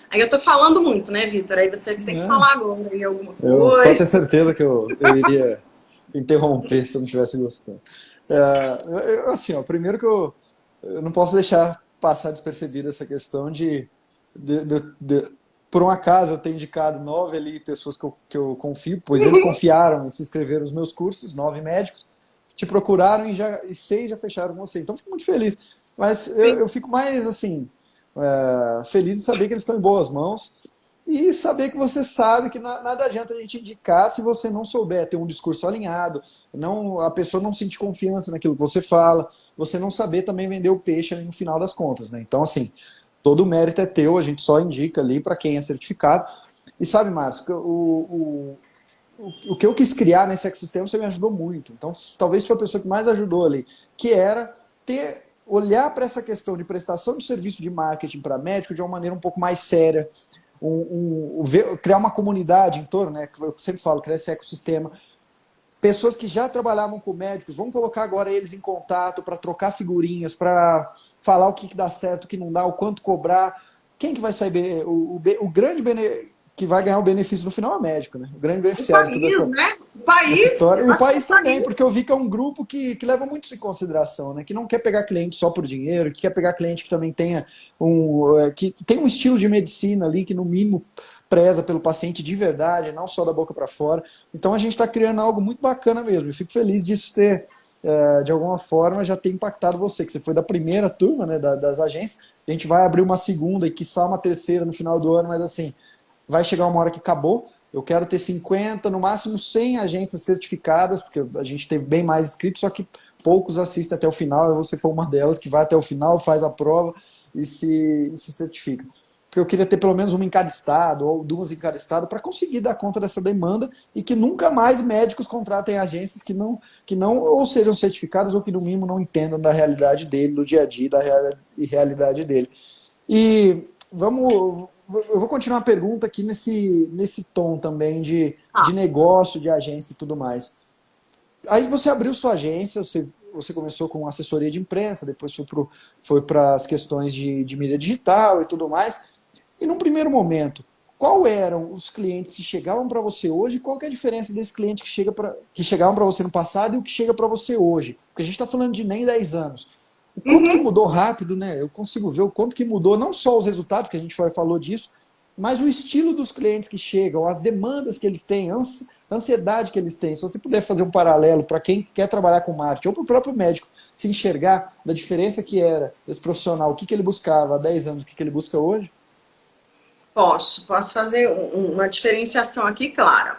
Aí eu tô falando muito, né, Vitor? Aí você tem que falar agora aí alguma coisa. Eu pode ter certeza que eu iria interromper se eu não estivesse gostando. Assim, ó, primeiro que eu não posso deixar passar despercebida essa questão de- de- de- por um acaso eu tenho indicado 9 ali pessoas que eu confio, pois eles confiaram e se inscreveram nos meus cursos, 9 médicos, te procuraram e 6 já fecharam com você. Então fico muito feliz. Mas eu Sim. fico mais assim, feliz de saber que eles estão em boas mãos e saber que você sabe que nada adianta a gente indicar se você não souber ter um discurso alinhado, não, a pessoa não sentir confiança naquilo que você fala, você não saber também vender o peixe ali no final das contas, né? Então, assim, todo o mérito é teu, a gente só indica ali para quem é certificado. E sabe, Márcio, o que eu quis criar nesse ecossistema você me ajudou muito. Então, talvez foi a pessoa que mais ajudou ali, que era olhar para essa questão de prestação de serviço de marketing para médico de uma maneira um pouco mais séria, criar uma comunidade em torno, né? Que eu sempre falo, criar esse ecossistema. Pessoas que já trabalhavam com médicos, vamos colocar agora eles em contato para trocar figurinhas, para falar o que dá certo, o que não dá, o quanto cobrar. Quem que vai sair? O grande que vai ganhar o benefício no final é o médico, né? O grande O beneficiário de toda país, né? O essa país, história. eu E o acho que é o país também, porque país. eu vi que é um grupo que leva muito isso em consideração, né? Que não quer pegar cliente só por dinheiro, que quer pegar cliente que também tenha que tem um estilo de medicina ali que no mínimo preza pelo paciente de verdade, não só da boca para fora. Então a gente está criando algo muito bacana mesmo. Eu fico feliz disso ter, de alguma forma, já ter impactado você, que você foi da primeira turma, né, das agências. A gente vai abrir uma segunda e quiçá uma terceira no final do ano, mas assim, vai chegar uma hora que acabou. Eu quero ter 50, no máximo 100 agências certificadas, porque a gente teve bem mais inscritos, só que poucos assistem até o final. Você foi uma delas que vai até o final, faz a prova e se certifica. Porque eu queria ter pelo menos uma em cada estado, ou duas em cada estado, para conseguir dar conta dessa demanda e que nunca mais médicos contratem agências que não ou sejam certificadas ou que no mínimo não entendam da realidade dele, do dia a dia, da realidade dele. E eu vou continuar a pergunta aqui nesse tom também de Ah, negócio, de agência e tudo mais. Aí você abriu sua agência, você começou com assessoria de imprensa, depois foi para as questões de mídia digital e tudo mais. E num primeiro momento, qual eram os clientes que chegavam para você hoje e qual que é a diferença desse cliente que chegavam para você no passado e o que chega para você hoje? Porque a gente está falando de nem 10 anos. O quanto que uhum. mudou rápido, né? Eu consigo ver o quanto que mudou, não só os resultados, que a gente falou disso, mas o estilo dos clientes que chegam, as demandas que eles têm, a ansiedade que eles têm. Se você puder fazer um paralelo para quem quer trabalhar com marketing ou para o próprio médico se enxergar da diferença que era esse profissional, o que ele buscava há 10 anos, o que ele busca hoje. Posso fazer uma diferenciação aqui clara.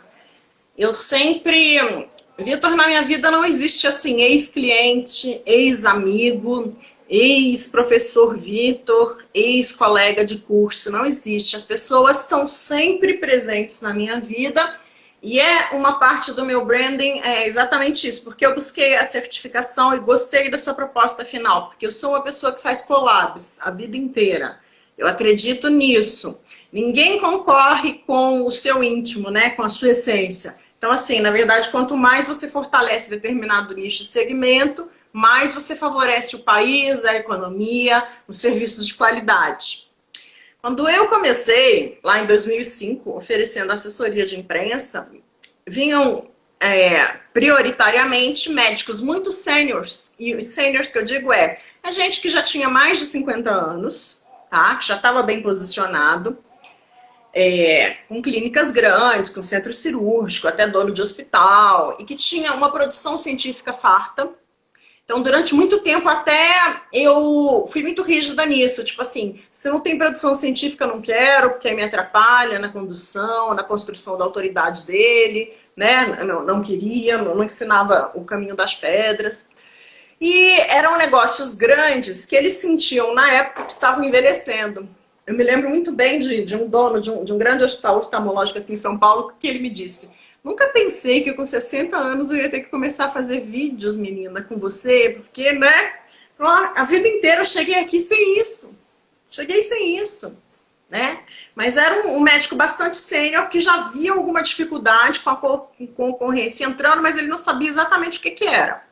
Eu sempre, Vitor, na minha vida não existe assim, ex-cliente, ex-amigo, ex-professor Vitor, ex-colega de curso, não existe. As pessoas estão sempre presentes na minha vida e é uma parte do meu branding é exatamente isso, porque eu busquei a certificação e gostei da sua proposta final, porque eu sou uma pessoa que faz collabs a vida inteira. Eu acredito nisso. Ninguém concorre com o seu íntimo, né, com a sua essência. Então, assim, na verdade, quanto mais você fortalece determinado nicho e segmento, mais você favorece o país, a economia, os serviços de qualidade. Quando eu comecei, lá em 2005, oferecendo assessoria de imprensa, vinham prioritariamente médicos muito sêniores, e os sêniores que eu digo é gente que já tinha mais de 50 anos, tá? Que já estava bem posicionado, com clínicas grandes, com centro cirúrgico, até dono de hospital, e que tinha uma produção científica farta. Então, durante muito tempo, até eu fui muito rígida nisso. Tipo assim, se não tem produção científica, eu não quero, porque me atrapalha na condução, na construção da autoridade dele, né? Não queria, não ensinava o caminho das pedras. E eram negócios grandes que eles sentiam na época que estavam envelhecendo. Eu me lembro muito bem de um dono de um grande hospital oftalmológico aqui em São Paulo que ele me disse: nunca pensei que com 60 anos eu ia ter que começar a fazer vídeos, menina, com você, porque, né? A vida inteira eu cheguei aqui sem isso. Cheguei sem isso, né? Mas era um médico bastante sênior que já via alguma dificuldade com a concorrência entrando, mas ele não sabia exatamente o que era.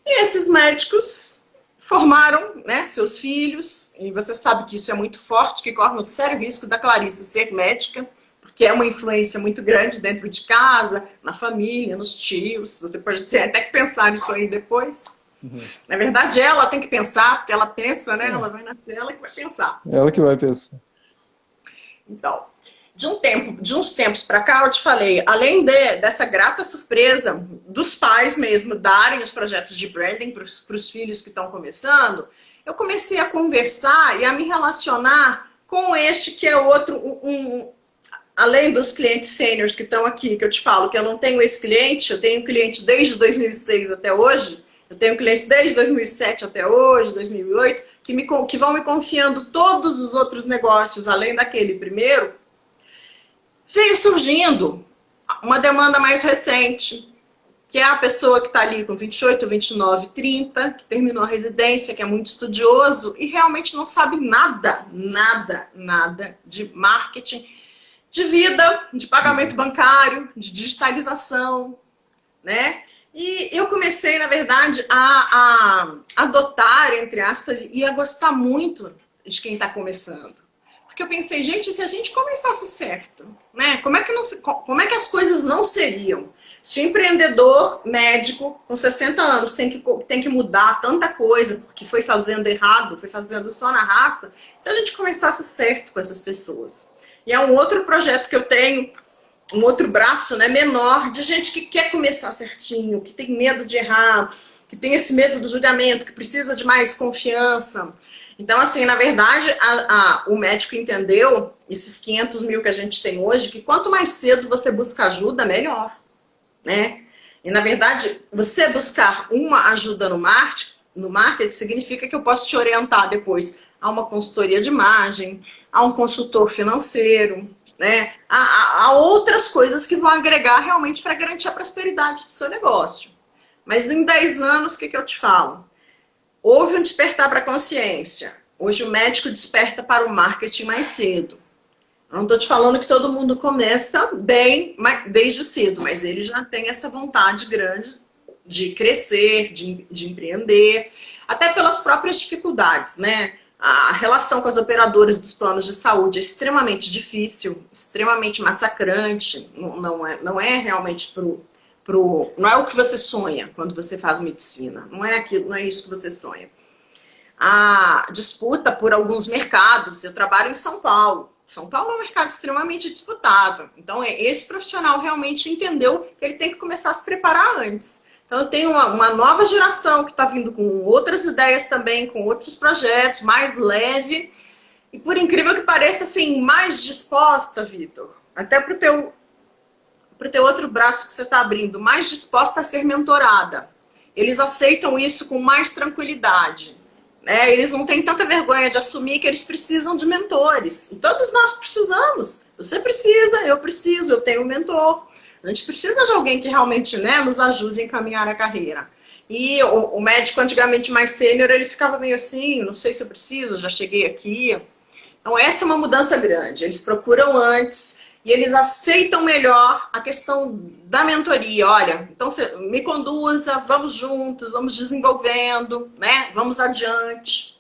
E esses médicos formaram, né, seus filhos, e você sabe que isso é muito forte, que corre um sério risco da Clarice ser médica, porque que é uma influência muito grande dentro de casa, na família, nos tios. Você pode ter até que pensar nisso aí depois. Na verdade, ela tem que pensar, porque ela pensa, né? Ela vai na tela que vai pensar. Ela que vai pensar. Então, de uns tempos para cá, eu te falei, além dessa grata surpresa dos pais mesmo darem os projetos de branding para os filhos que estão começando, eu comecei a conversar e a me relacionar com este que é outro, além dos clientes sêniores que estão aqui, que eu te falo que eu não tenho esse cliente, eu tenho cliente desde 2006 até hoje, eu tenho cliente desde 2007 até hoje, 2008, que vão me confiando todos os outros negócios, além daquele primeiro. Veio surgindo uma demanda mais recente, que é a pessoa que está ali com 28, 29, 30, que terminou a residência, que é muito estudioso e realmente não sabe nada de marketing, de vida, de pagamento bancário, de digitalização, né? E eu comecei, na verdade, a adotar, entre aspas, e a gostar muito de quem está começando. Porque eu pensei, gente, se a gente começasse certo, né? Como é que as coisas não seriam? Se o empreendedor médico com 60 anos tem que mudar tanta coisa, porque foi fazendo errado, foi fazendo só na raça, se a gente começasse certo com essas pessoas. E é um outro projeto que eu tenho, um outro braço, né, menor, de gente que quer começar certinho, que tem medo de errar, que tem esse medo do julgamento, que precisa de mais confiança. Então, assim, na verdade, o médico entendeu, esses 500 mil que a gente tem hoje, que quanto mais cedo você busca ajuda, melhor, né? E, na verdade, você buscar uma ajuda no marketing significa que eu posso te orientar depois a uma consultoria de imagem, a um consultor financeiro, né? Há outras coisas que vão agregar realmente para garantir a prosperidade do seu negócio. Mas em 10 anos, o que eu te falo? Houve um despertar para a consciência. Hoje o médico desperta para o marketing mais cedo. Eu não estou te falando que todo mundo começa bem desde cedo, mas ele já tem essa vontade grande de crescer, de empreender, até pelas próprias dificuldades, né? A relação com as operadoras dos planos de saúde é extremamente difícil, extremamente massacrante, não é realmente não é o que você sonha quando você faz medicina, não é isso que você sonha. A disputa por alguns mercados, eu trabalho em São Paulo. São Paulo é um mercado extremamente disputado, então esse profissional realmente entendeu que ele tem que começar a se preparar antes. Então eu tenho uma nova geração que está vindo com outras ideias também, com outros projetos, mais leve. E por incrível que pareça, assim, mais disposta, Vitor, até para o teu outro braço que você está abrindo, mais disposta a ser mentorada. Eles aceitam isso com mais tranquilidade. Né? Eles não têm tanta vergonha de assumir que eles precisam de mentores. E todos nós precisamos. Você precisa, eu preciso, eu tenho um mentor. A gente precisa de alguém que realmente, né, nos ajude a encaminhar a carreira. E o médico, antigamente mais sênior, ele ficava meio assim, não sei se eu preciso, já cheguei aqui. Então essa é uma mudança grande. Eles procuram antes e eles aceitam melhor a questão da mentoria. Olha, então me conduza, vamos juntos, vamos desenvolvendo, né? Vamos adiante.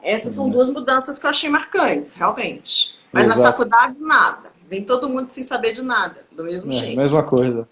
Essas são duas mudanças que eu achei marcantes, realmente. Mas Exato. na faculdade, nada. Vem todo mundo sem saber de nada, do mesmo jeito. Mesma coisa.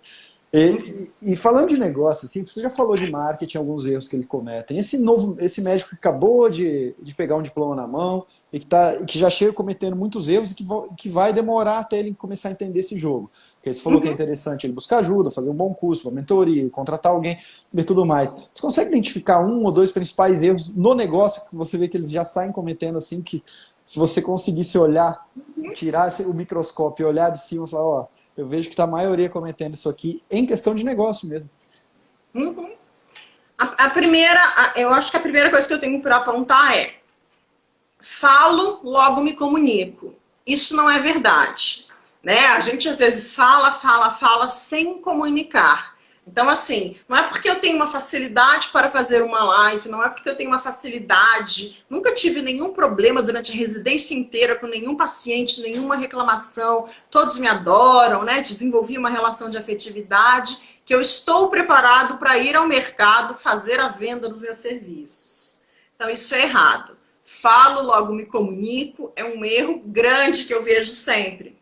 E falando de negócio, assim, você já falou de marketing, alguns erros que eles cometem. Esse médico que acabou de pegar um diploma na mão e que já chega cometendo muitos erros e que vai demorar até ele começar a entender esse jogo. Porque você falou que é interessante ele buscar ajuda, fazer um bom curso, uma mentoria, contratar alguém e tudo mais. Você consegue identificar um ou dois principais erros no negócio que você vê que eles já saem cometendo, assim, que se você conseguisse olhar, tirar o microscópio e olhar de cima e falar, ó, eu vejo que tá a maioria cometendo isso aqui em questão de negócio mesmo. Eu acho que a primeira coisa que eu tenho para apontar é: falo, logo me comunico. Isso não é verdade, né? A gente às vezes fala sem comunicar. Então, assim, não é porque eu tenho uma facilidade para fazer uma live, não é porque eu tenho uma facilidade, nunca tive nenhum problema durante a residência inteira com nenhum paciente, nenhuma reclamação, todos me adoram, né? Desenvolvi uma relação de afetividade, que eu estou preparado para ir ao mercado fazer a venda dos meus serviços. Então, isso é errado. Falo, logo me comunico, é um erro grande que eu vejo sempre.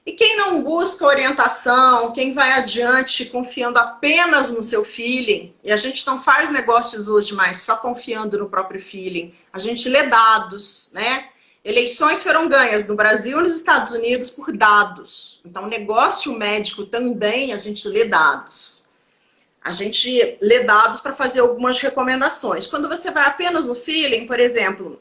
E quem não busca orientação, quem vai adiante confiando apenas no seu feeling, e a gente não faz negócios hoje mais só confiando no próprio feeling, a gente lê dados, né? Eleições foram ganhas no Brasil e nos Estados Unidos por dados. Então, negócio médico também a gente lê dados. A gente lê dados para fazer algumas recomendações. Quando você vai apenas no feeling, por exemplo,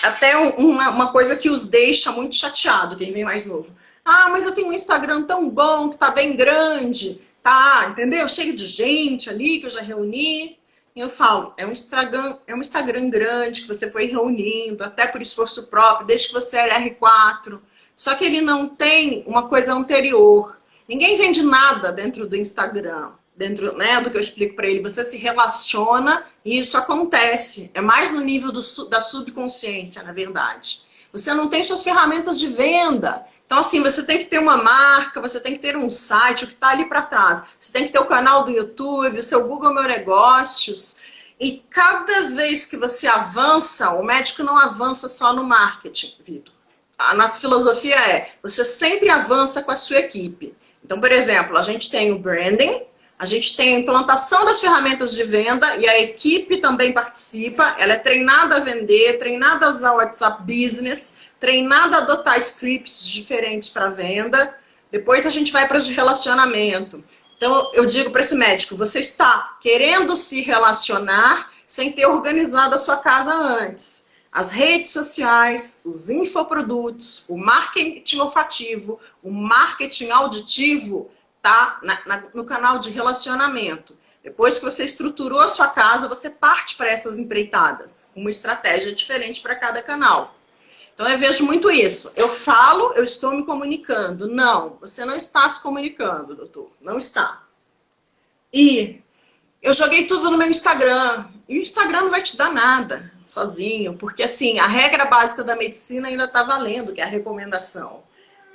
até uma coisa que os deixa muito chateado, quem vem mais novo. Ah, mas eu tenho um Instagram tão bom, que tá bem grande, tá, entendeu? Cheio de gente ali que eu já reuni. E eu falo, é um Instagram grande que você foi reunindo, até por esforço próprio, desde que você era R4. Só que ele não tem uma coisa anterior. Ninguém vende nada dentro do Instagram, dentro, né, do que eu explico para ele. Você se relaciona e isso acontece. É mais no nível da subconsciência, na verdade. Você não tem suas ferramentas de venda. Então, assim, você tem que ter uma marca, você tem que ter um site, o que está ali para trás. Você tem que ter o canal do YouTube, o seu Google Meu Negócios. E cada vez que você avança, o médico não avança só no marketing, Vitor. A nossa filosofia é, você sempre avança com a sua equipe. Então, por exemplo, a gente tem o branding, a gente tem a implantação das ferramentas de venda e a equipe também participa. Ela é treinada a vender, treinada a usar o WhatsApp Business, treinada a adotar scripts diferentes para venda. Depois a gente vai para os de relacionamento. Então eu digo para esse médico, você está querendo se relacionar sem ter organizado a sua casa antes. As redes sociais, os infoprodutos, o marketing olfativo, o marketing auditivo, tá no canal de relacionamento. Depois que você estruturou a sua casa, você parte para essas empreitadas. Uma estratégia diferente para cada canal. Então eu vejo muito isso. Eu falo, eu estou me comunicando. Não, você não está se comunicando, doutor. Não está. E eu joguei tudo no meu Instagram. E o Instagram não vai te dar nada sozinho. Porque assim, a regra básica da medicina ainda está valendo, que é a recomendação.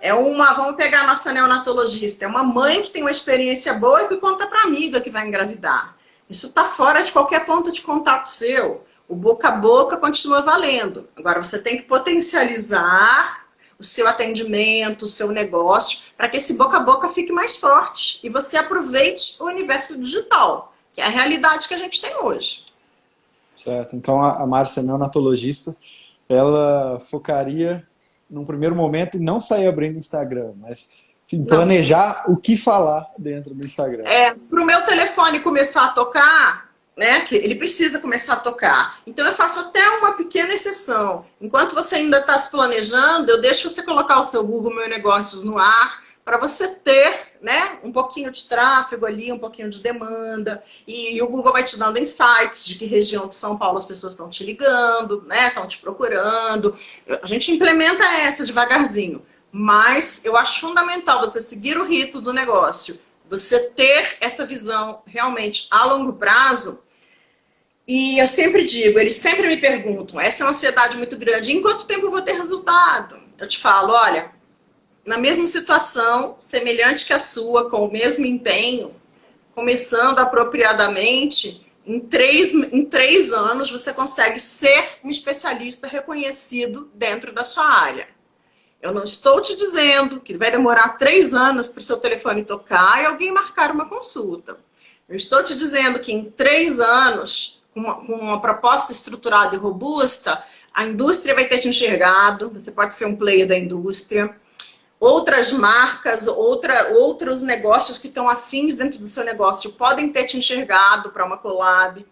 Vamos pegar a nossa neonatologista. É uma mãe que tem uma experiência boa e que conta para a amiga que vai engravidar. Isso está fora de qualquer ponto de contato seu. O boca a boca continua valendo. Agora, você tem que potencializar o seu atendimento, o seu negócio, para que esse boca a boca fique mais forte. E você aproveite o universo digital, que é a realidade que a gente tem hoje. Certo. Então, a Márcia, neonatologista, ela focaria, num primeiro momento, em não sair abrindo Instagram, mas enfim, planejar o que falar dentro do Instagram. Para o meu telefone começar a tocar, né, que ele precisa começar a tocar. Então eu faço até uma pequena exceção. Enquanto você ainda está se planejando, eu deixo você colocar o seu Google Meu Negócios no ar, para você ter, né, um pouquinho de tráfego ali, um pouquinho de demanda, e o Google vai te dando insights de que região de São Paulo as pessoas estão te ligando, né, estão te procurando. A gente implementa essa devagarzinho, mas eu acho fundamental você seguir o rito do negócio, você ter essa visão realmente a longo prazo. E eu sempre digo, eles sempre me perguntam, essa é uma ansiedade muito grande, em quanto tempo eu vou ter resultado? Eu te falo, olha, na mesma situação, semelhante que a sua, com o mesmo empenho, começando apropriadamente, em 3 anos você consegue ser um especialista reconhecido dentro da sua área. Eu não estou te dizendo que vai demorar 3 anos para o seu telefone tocar e alguém marcar uma consulta. Eu estou te dizendo que em 3 anos, com uma proposta estruturada e robusta, a indústria vai ter te enxergado, você pode ser um player da indústria, outras marcas, outros negócios que estão afins dentro do seu negócio podem ter te enxergado para uma collab.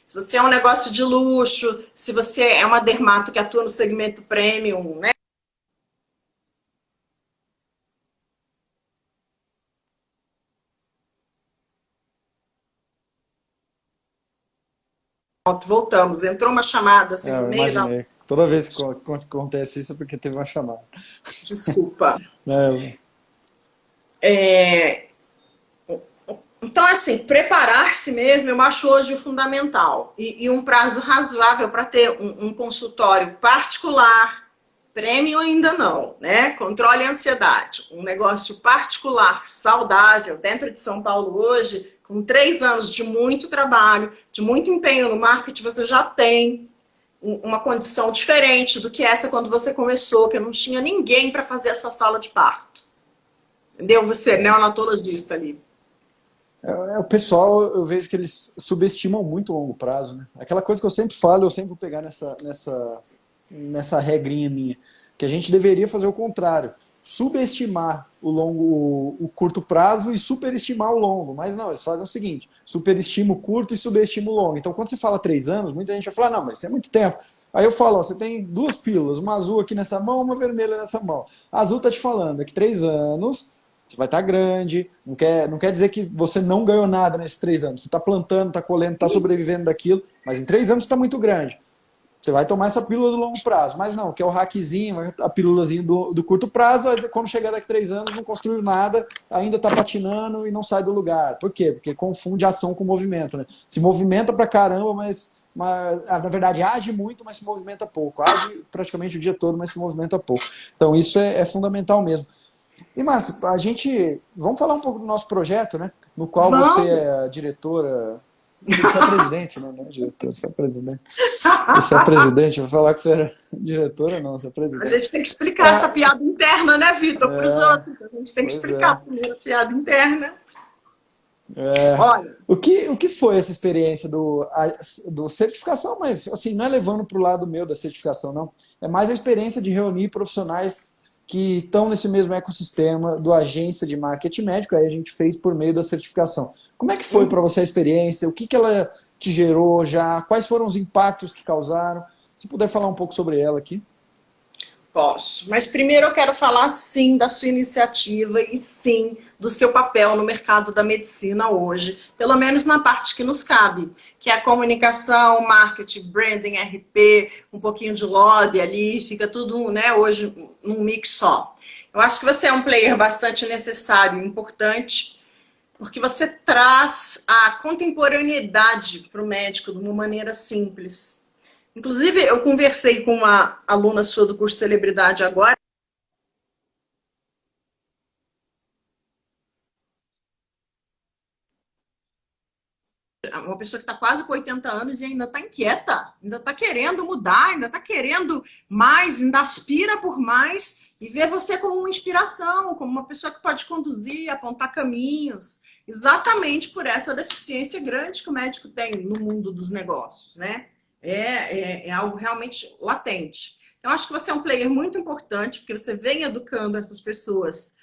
Se você é um negócio de luxo, se você é uma dermato que atua no segmento premium, né? Voltamos, entrou uma chamada assim no meio da... Toda vez que acontece isso é porque teve uma chamada. Desculpa. Então, assim, preparar-se mesmo, eu acho hoje o fundamental. E um prazo razoável para ter um consultório particular, prêmio ainda não, né? Controle a ansiedade. Um negócio particular, saudável, dentro de São Paulo hoje, com 3 anos de muito trabalho, de muito empenho no marketing, você já tem. uma condição diferente do que essa quando você começou, que não tinha ninguém para fazer a sua sala de parto. Entendeu? Você é neonatologista ali. O pessoal, eu vejo que eles subestimam muito o longo prazo, né? Aquela coisa que eu sempre falo, eu sempre vou pegar nessa regrinha minha, que a gente deveria fazer o contrário. Subestimar o curto prazo e superestimar o longo. Mas não, eles fazem o seguinte: superestima o curto e subestima o longo. Então, quando você fala 3 anos, muita gente vai falar, não, mas isso é muito tempo. Aí eu falo, ó, você tem 2 pílulas, uma azul aqui nessa mão, uma vermelha nessa mão. A azul tá te falando é que 3 anos você vai estar grande, não quer dizer que você não ganhou nada nesses 3 anos. Você está plantando, está colhendo, está sobrevivendo daquilo, mas em 3 anos você está muito grande. Você vai tomar essa pílula do longo prazo. Mas não, que é o hackzinho, a pílulazinha do curto prazo, aí quando chegar daqui a 3 anos não construiu nada, ainda está patinando e não sai do lugar. Por quê? Porque confunde ação com movimento. Né? Se movimenta pra caramba, mas na verdade age muito, mas se movimenta pouco. Age praticamente o dia todo, mas se movimenta pouco. Então isso é fundamental mesmo. E, Márcia, vamos falar um pouco do nosso projeto, né? No qual você Vamos! é a diretora. Você é presidente, né? Não é diretora, você é presidente. Você é presidente, vou falar que você era diretora, não, você é A presidente. gente tem que explicar essa piada interna, né, Vitor, para os outros. A gente tem que Pois explicar é. a primeira piada interna. É. Olha, O que foi essa experiência do certificação, mas assim, não é levando para o lado meu da certificação, não. É mais a experiência de reunir profissionais que estão nesse mesmo ecossistema do agência de marketing médico, aí a gente fez por meio da certificação. Como é que foi para você a experiência? O que ela te gerou já? Quais foram os impactos que causaram? Se puder falar um pouco sobre ela aqui. posso. Mas primeiro eu quero falar sim da sua iniciativa e sim do seu papel no mercado da medicina hoje, pelo menos na parte que nos cabe, que é a comunicação, marketing, branding, RP, um pouquinho de lobby ali, fica tudo, né, hoje num mix só. Eu acho que você é um player bastante necessário e importante, porque você traz a contemporaneidade para o médico de uma maneira simples. Inclusive, eu conversei com uma aluna sua do curso Celebridade agora, uma pessoa que está quase com 80 anos e ainda está inquieta, ainda está querendo mudar, ainda está querendo mais, ainda aspira por mais e vê você como uma inspiração, como uma pessoa que pode conduzir, apontar caminhos, exatamente por essa deficiência grande que o médico tem no mundo dos negócios, né? É algo realmente latente. Então, acho que você é um player muito importante, porque você vem educando essas pessoas.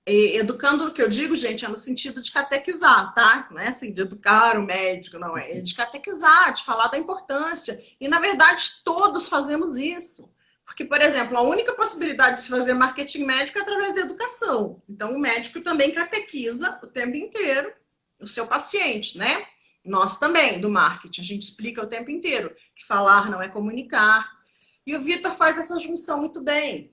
E educando, o que eu digo, gente, é no sentido de catequizar, tá? Não é assim, de educar o médico, não. É de catequizar, de falar da importância. E, na verdade, todos fazemos isso. Porque, por exemplo, a única possibilidade de se fazer marketing médico é através da educação. Então, o médico também catequiza o tempo inteiro o seu paciente, né? Nós também, do marketing, a gente explica o tempo inteiro que falar não é comunicar. E o Vitor faz essa junção muito bem.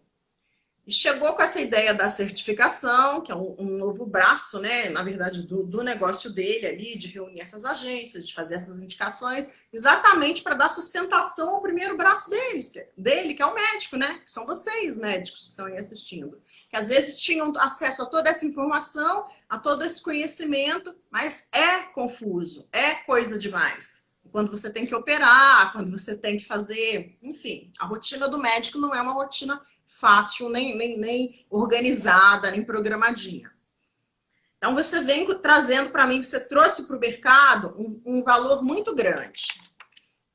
E chegou com essa ideia da certificação, que é um novo braço, né, na verdade, do negócio dele ali, de reunir essas agências, de fazer essas indicações, exatamente para dar sustentação ao primeiro braço dele, que é o médico, né? Que são vocês, médicos, que estão aí assistindo. Que às vezes tinham acesso a toda essa informação, a todo esse conhecimento, mas é confuso, é coisa demais. Quando você tem que operar, quando você tem que fazer, enfim, a rotina do médico não é uma rotina fácil, nem organizada, nem programadinha. Então você vem trazendo para mim, você trouxe para o mercado um valor muito grande.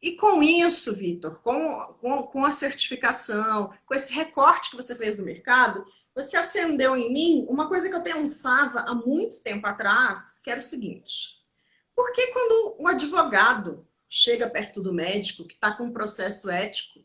E com isso, Vitor, com a certificação, com esse recorte que você fez no mercado, você acendeu em mim uma coisa que eu pensava há muito tempo atrás, que era o seguinte: por que quando o advogado chega perto do médico, que está com um processo ético,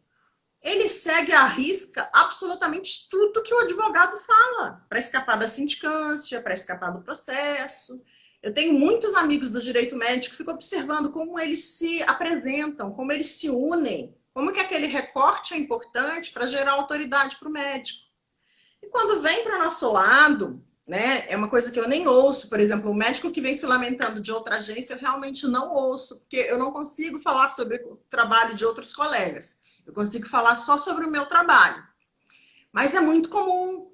ele segue à risca absolutamente tudo que o advogado fala, para escapar da sindicância, para escapar do processo? Eu tenho muitos amigos do direito médico que ficam observando como eles se apresentam, como eles se unem, como que aquele recorte é importante para gerar autoridade para o médico. E quando vem para o nosso lado, né, é uma coisa que eu nem ouço, por exemplo, o médico que vem se lamentando de outra agência, eu realmente não ouço, porque eu não consigo falar sobre o trabalho de outros colegas. Eu consigo falar só sobre o meu trabalho. Mas é muito comum.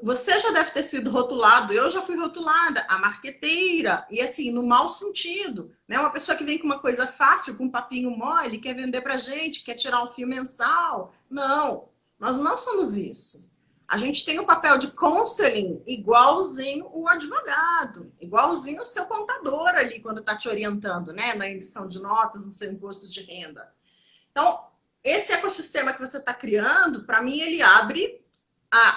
você já deve ter sido rotulado, eu já fui rotulada, a marqueteira, e assim, no mau sentido, né? Uma pessoa que vem com uma coisa fácil, com um papinho mole, quer vender pra gente, quer tirar um fio mensal. Não, nós não somos isso. A gente tem o papel de counseling igualzinho o advogado, igualzinho o seu contador ali, quando está te orientando, né? Na emissão de notas, no seu imposto de renda. Então, esse ecossistema que você está criando, para mim, ele abre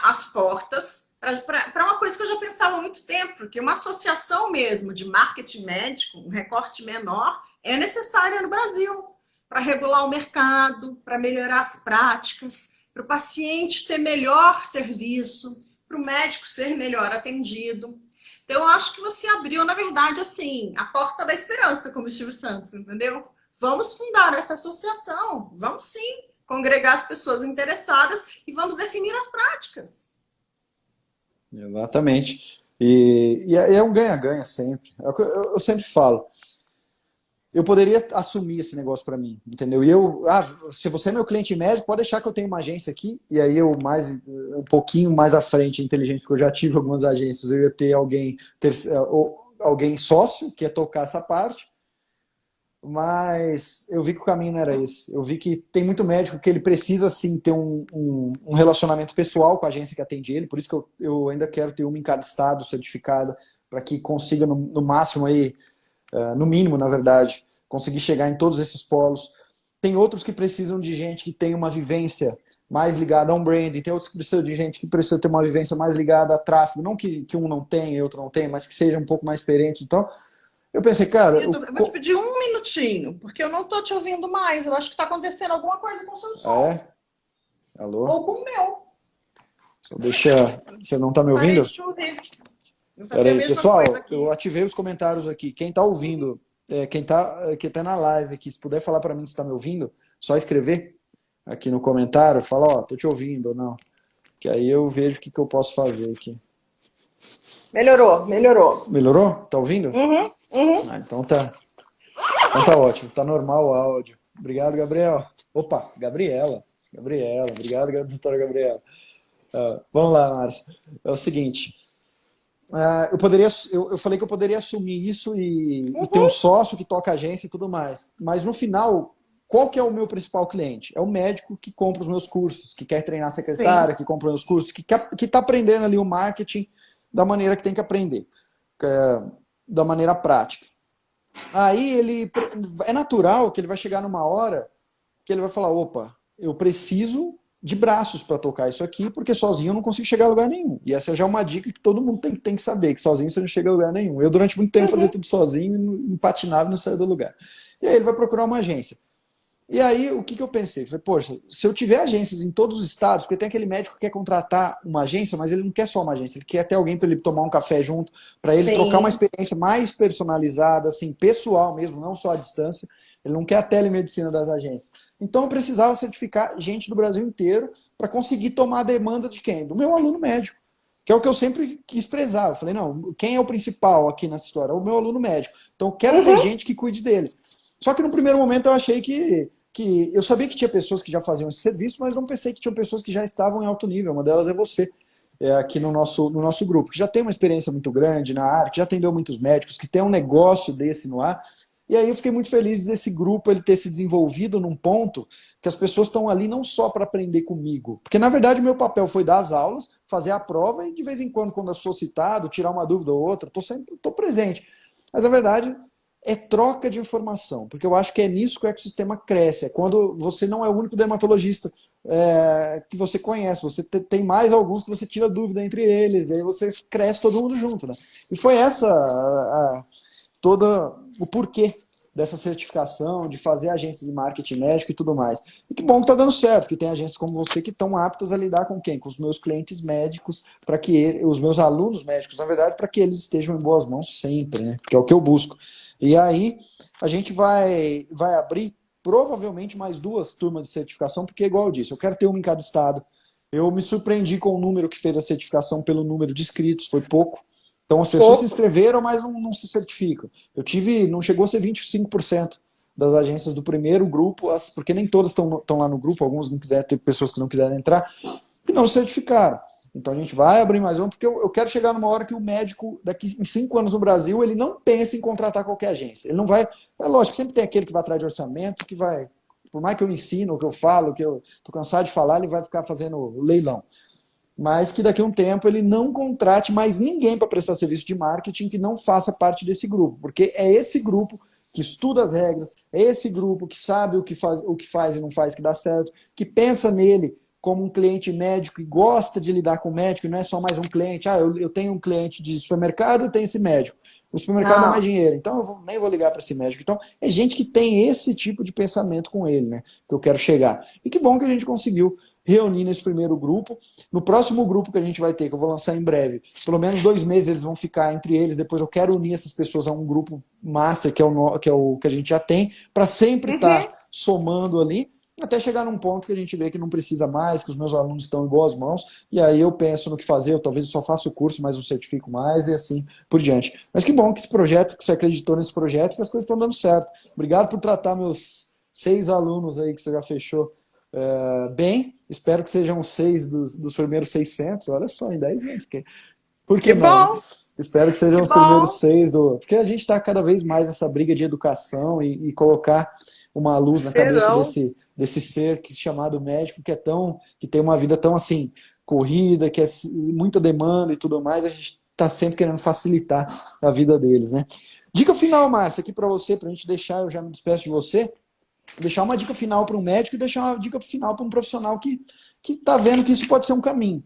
as portas para uma coisa que eu já pensava há muito tempo, porque uma associação mesmo de marketing médico, um recorte menor, é necessária no Brasil para regular o mercado, para melhorar as práticas, para o paciente ter melhor serviço, para o médico ser melhor atendido. Então, eu acho que você abriu, na verdade, assim, a porta da esperança, como o Silvio Santos, entendeu? Vamos fundar essa associação, vamos sim congregar as pessoas interessadas e vamos definir as práticas. Exatamente. E é um ganha-ganha sempre. É o que eu sempre falo. Eu poderia assumir esse negócio para mim, entendeu? E se você é meu cliente médico, pode deixar que eu tenho uma agência aqui, e aí um pouquinho mais à frente, inteligente, porque eu já tive algumas agências, eu ia ter alguém sócio, que ia tocar essa parte, mas eu vi que o caminho não era esse. Eu vi que tem muito médico que ele precisa, sim, ter um relacionamento pessoal com a agência que atende ele, por isso que eu ainda quero ter uma em cada estado certificada, para que consiga, no máximo, aí, no mínimo, na verdade, conseguir chegar em todos esses polos. Tem outros que precisam de gente que tem uma vivência mais ligada a um branding, tem outros que precisam de gente que precisa ter uma vivência mais ligada a tráfego, não que um não tenha e outro não tenha, mas que seja um pouco mais experiente. Então, eu pensei, cara... Vitor, eu vou te pedir um minutinho, porque eu não estou te ouvindo mais. Eu acho que está acontecendo alguma coisa com o seu som. Alô? Ou com o meu. Só deixa... Você não está me ouvindo? Deixa eu ouvir. Eu fazia Peraí, a mesma pessoal, coisa aqui. eu ativei os comentários aqui. Quem está ouvindo, quem tá na live aqui, se puder falar para mim se está me ouvindo, só escrever aqui no comentário, fala, ó, tô te ouvindo ou não. Que aí eu vejo o que eu posso fazer aqui. Melhorou. Melhorou? Tá ouvindo? Uhum. Então tá ótimo, tá normal o áudio. Obrigado, Gabriel. Opa, Gabriela, obrigado, doutora Gabriela. Vamos lá, Márcia. É o seguinte, eu falei que eu poderia assumir isso e ter um sócio que toca a agência e tudo mais, mas no final, qual que é o meu principal cliente? É o médico que compra os meus cursos, que quer treinar a secretária, que compra os meus cursos, que está aprendendo ali o marketing da maneira que tem que aprender, da maneira prática. Aí é natural que ele vai chegar numa hora que ele vai falar, opa, eu preciso de braços para tocar isso aqui, porque sozinho eu não consigo chegar a lugar nenhum. E essa já é uma dica que todo mundo tem que saber, que sozinho você não chega a lugar nenhum. Eu durante muito tempo fazia tudo sozinho, empatinava e não saía do lugar. E aí ele vai procurar uma agência. E aí, o que eu pensei? Falei, poxa, se eu tiver agências em todos os estados, porque tem aquele médico que quer contratar uma agência, mas ele não quer só uma agência, ele quer ter alguém para ele tomar um café junto, para ele trocar uma experiência mais personalizada, assim, pessoal mesmo, não só à distância. Ele não quer a telemedicina das agências. Então, eu precisava certificar gente do Brasil inteiro para conseguir tomar a demanda de quem? Do meu aluno médico, que é o que eu sempre quis prezar. Eu falei, não, quem é o principal aqui nessa história? É o meu aluno médico. Então, eu quero ter gente que cuide dele. Só que no primeiro momento eu achei que eu sabia que tinha pessoas que já faziam esse serviço, mas não pensei que tinham pessoas que já estavam em alto nível. Uma delas é você, aqui no nosso grupo, que já tem uma experiência muito grande na área, que já atendeu muitos médicos, que tem um negócio desse no ar. E aí eu fiquei muito feliz desse grupo ele ter se desenvolvido num ponto que as pessoas estão ali não só para aprender comigo, porque na verdade o meu papel foi dar as aulas, fazer a prova e de vez em quando eu sou citado, tirar uma dúvida ou outra, estou presente. Mas na verdade é troca de informação, porque eu acho que é nisso que o ecossistema cresce, é quando você não é o único dermatologista que você conhece, você tem mais alguns que você tira dúvida entre eles, e aí você cresce todo mundo junto, né? E foi todo o porquê dessa certificação, de fazer agência de marketing médico e tudo mais. E que bom que está dando certo, que tem agências como você que estão aptas a lidar com quem? Com os meus clientes médicos, os meus alunos médicos, na verdade, para que eles estejam em boas mãos sempre, né? Que é o que eu busco. E aí, a gente vai abrir provavelmente mais 2 turmas de certificação, porque, igual eu disse, eu quero ter uma em cada estado. Eu me surpreendi com o número que fez a certificação pelo número de inscritos, foi pouco. Então as pessoas se inscreveram, mas não se certificam. Não chegou a ser 25% das agências do primeiro grupo, porque nem todas estão lá no grupo, alguns não quiseram, ter pessoas que não quiseram entrar, e não se certificaram. Então a gente vai abrir mais uma, porque eu quero chegar numa hora que o médico, daqui em 5 anos no Brasil, ele não pensa em contratar qualquer agência. Ele não vai. É lógico, sempre tem aquele que vai atrás de orçamento, que vai. Por mais que eu ensino, que eu falo, que eu tô cansado de falar, ele vai ficar fazendo leilão. Mas que daqui a um tempo ele não contrate mais ninguém para prestar serviço de marketing que não faça parte desse grupo, porque é esse grupo que estuda as regras, é esse grupo que sabe o que faz e não faz que dá certo, que pensa nele como um cliente médico e gosta de lidar com o médico, e não é só mais um cliente. Ah, eu tenho um cliente de supermercado, tem esse médico. O supermercado dá Não. mais dinheiro, então nem vou ligar para esse médico. Então, é gente que tem esse tipo de pensamento com ele, né? Que eu quero chegar. E que bom que a gente conseguiu reunir nesse primeiro grupo. No próximo grupo que a gente vai ter, que eu vou lançar em breve, pelo menos 2 meses eles vão ficar entre eles. Depois eu quero unir essas pessoas a um grupo master, que é o que a gente já tem, para sempre estar somando ali, até chegar num ponto que a gente vê que não precisa mais, que os meus alunos estão em boas mãos, e aí eu penso no que fazer, eu talvez eu só faça o curso, mas não certifico mais, e assim por diante. Mas que bom que esse projeto, que você acreditou nesse projeto, que as coisas estão dando certo. Obrigado por tratar meus 6 alunos aí que você já fechou bem. Espero que sejam 6 dos primeiros 600. Olha só, em 10 anos. Por Que que não, né? bom, Espero que sejam que os primeiros bom. 6 do. Porque a gente está cada vez mais nessa briga de educação e colocar uma luz na cabeça Serão. desse ser chamado médico, que tem uma vida tão assim, corrida, que é muita demanda e tudo mais. A gente está sempre querendo facilitar a vida deles, né? Dica final, Márcia, aqui para você, para a gente deixar, eu já me despeço de você, deixar uma dica final para um médico e deixar uma dica final para um profissional que está vendo que isso pode ser um caminho.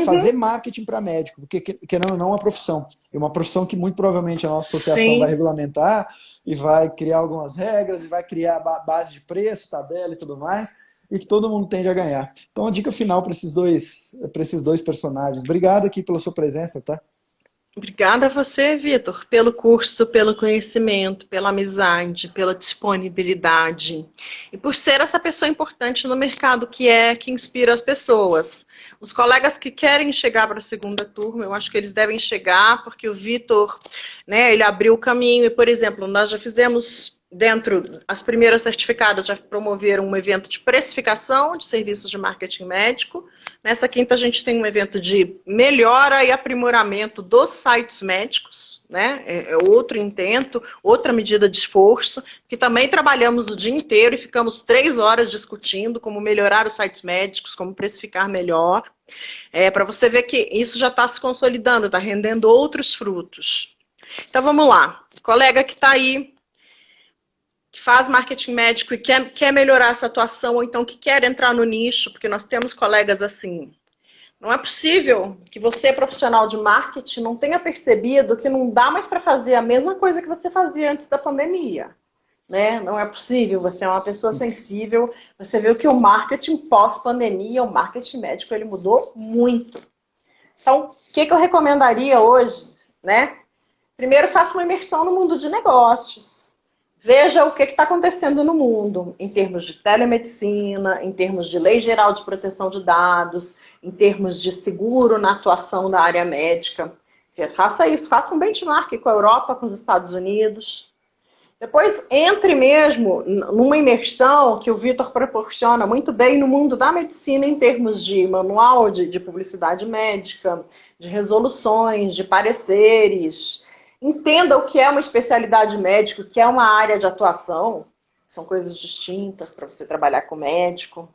Fazer Uhum. marketing para médico, porque querendo ou não é uma profissão. É uma profissão que muito provavelmente a nossa associação vai Sim. regulamentar e vai criar algumas regras e vai criar base de preço, tabela e tudo mais, e que todo mundo tende a ganhar. Então a dica final para esses dois personagens. Obrigado aqui pela sua presença, tá? Obrigada a você, Vitor, pelo curso, pelo conhecimento, pela amizade, pela disponibilidade e por ser essa pessoa importante no mercado que inspira as pessoas. Os colegas que querem chegar para a segunda turma, eu acho que eles devem chegar porque o Vitor, né, ele abriu o caminho e, por exemplo, nós já fizemos as primeiras certificadas já promoveram um evento de precificação de serviços de marketing médico. Nessa quinta a gente tem um evento de melhora e aprimoramento dos sites médicos, né? É outro intento, outra medida de esforço, que também trabalhamos o dia inteiro e ficamos 3 horas discutindo como melhorar os sites médicos, como precificar melhor. Para você ver que isso já está se consolidando, está rendendo outros frutos. Então vamos lá, colega que está aí, que faz marketing médico e quer melhorar essa atuação, ou então que quer entrar no nicho, porque nós temos colegas assim. Não é possível que você, profissional de marketing, não tenha percebido que não dá mais para fazer a mesma coisa que você fazia antes da pandemia. Né? Não é possível, você é uma pessoa sensível, você viu que o marketing pós-pandemia, o marketing médico, ele mudou muito. Então, o que eu recomendaria hoje? Né? Primeiro, faça uma imersão no mundo de negócios. Veja o que está acontecendo no mundo, em termos de telemedicina, em termos de lei geral de proteção de dados, em termos de seguro na atuação da área médica. Faça isso, faça um benchmark com a Europa, com os Estados Unidos. Depois, entre mesmo numa imersão que o Vitor proporciona muito bem no mundo da medicina, em termos de manual de publicidade médica, de resoluções, de pareceres. Entenda o que é uma especialidade médica, o que é uma área de atuação. São coisas distintas para você trabalhar com médico.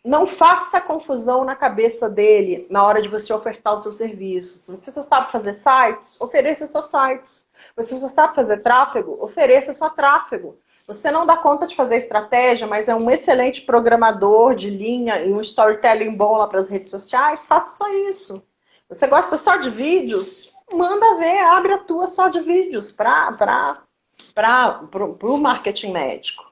Não faça confusão na cabeça dele na hora de você ofertar os seus serviços. Se você só sabe fazer sites, ofereça seus sites. Você só sabe fazer tráfego, ofereça só tráfego. Você não dá conta de fazer estratégia, mas é um excelente programador de linha e um storytelling bom lá para as redes sociais, faça só isso. Você gosta só de vídeos? Manda ver, abre a tua só de vídeos para o marketing médico.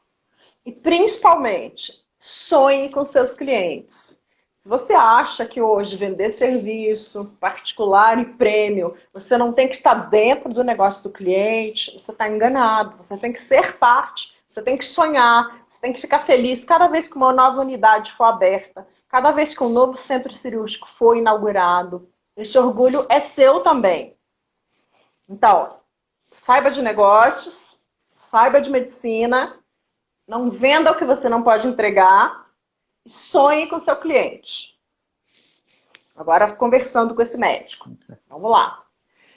E principalmente, sonhe com seus clientes. Se você acha que hoje vender serviço particular e prêmio, você não tem que estar dentro do negócio do cliente, você está enganado. Você tem que ser parte, você tem que sonhar, você tem que ficar feliz cada vez que uma nova unidade for aberta, cada vez que um novo centro cirúrgico for inaugurado. Esse orgulho é seu também. Então, saiba de negócios, saiba de medicina, não venda o que você não pode entregar e sonhe com seu cliente. Agora, conversando com esse médico. Vamos lá.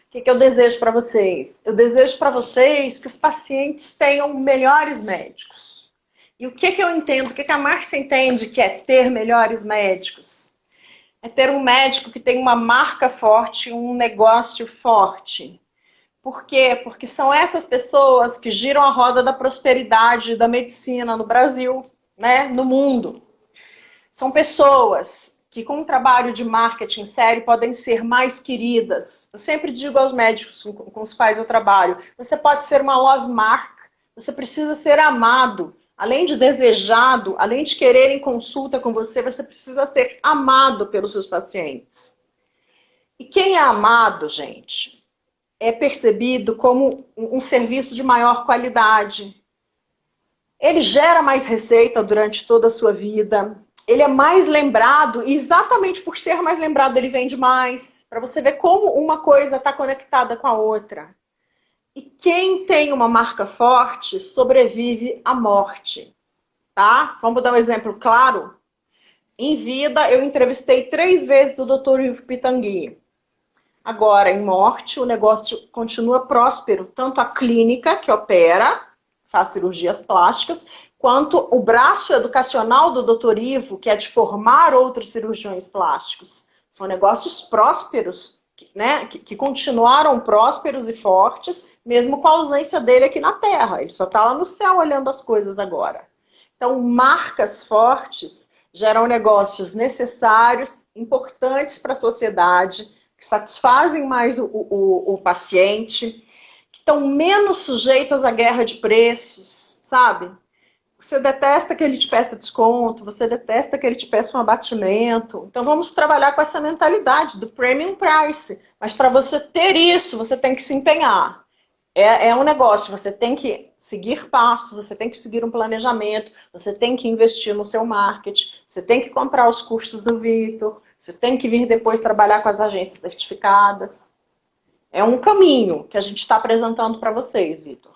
O que eu desejo para vocês? Eu desejo para vocês que os pacientes tenham melhores médicos. E o que eu entendo, o que a Márcia entende que é ter melhores médicos? É ter um médico que tem uma marca forte, um negócio forte. Por quê? Porque são essas pessoas que giram a roda da prosperidade da medicina no Brasil, né? No mundo. São pessoas que com um trabalho de marketing sério podem ser mais queridas. Eu sempre digo aos médicos com os quais eu trabalho, você pode ser uma love mark, você precisa ser amado. Além de desejado, além de quererem consulta com você, você precisa ser amado pelos seus pacientes. E quem é amado, gente, é percebido como um serviço de maior qualidade. Ele gera mais receita durante toda a sua vida. Ele é mais lembrado, e exatamente por ser mais lembrado, ele vende mais. Para você ver como uma coisa está conectada com a outra. E quem tem uma marca forte sobrevive à morte. Tá? Vamos dar um exemplo claro? Em vida, eu entrevistei 3 vezes o Dr. Ivo Pitangui. Agora, em morte, o negócio continua próspero. Tanto a clínica, que opera, faz cirurgias plásticas, quanto o braço educacional do Dr. Ivo, que é de formar outros cirurgiões plásticos. São negócios prósperos, né, que continuaram prósperos e fortes, mesmo com a ausência dele aqui na Terra. Ele só está lá no céu olhando as coisas agora. Então, marcas fortes geram negócios necessários, importantes para a sociedade, que satisfazem mais o paciente, que estão menos sujeitos à guerra de preços, sabe? Você detesta que ele te peça desconto, você detesta que ele te peça um abatimento. Então vamos trabalhar com essa mentalidade do premium price. Mas para você ter isso, você tem que se empenhar. É um negócio, você tem que seguir passos, você tem que seguir um planejamento, você tem que investir no seu marketing, você tem que comprar os cursos do Vitor, você tem que vir depois trabalhar com as agências certificadas. É um caminho que a gente está apresentando para vocês, Vitor.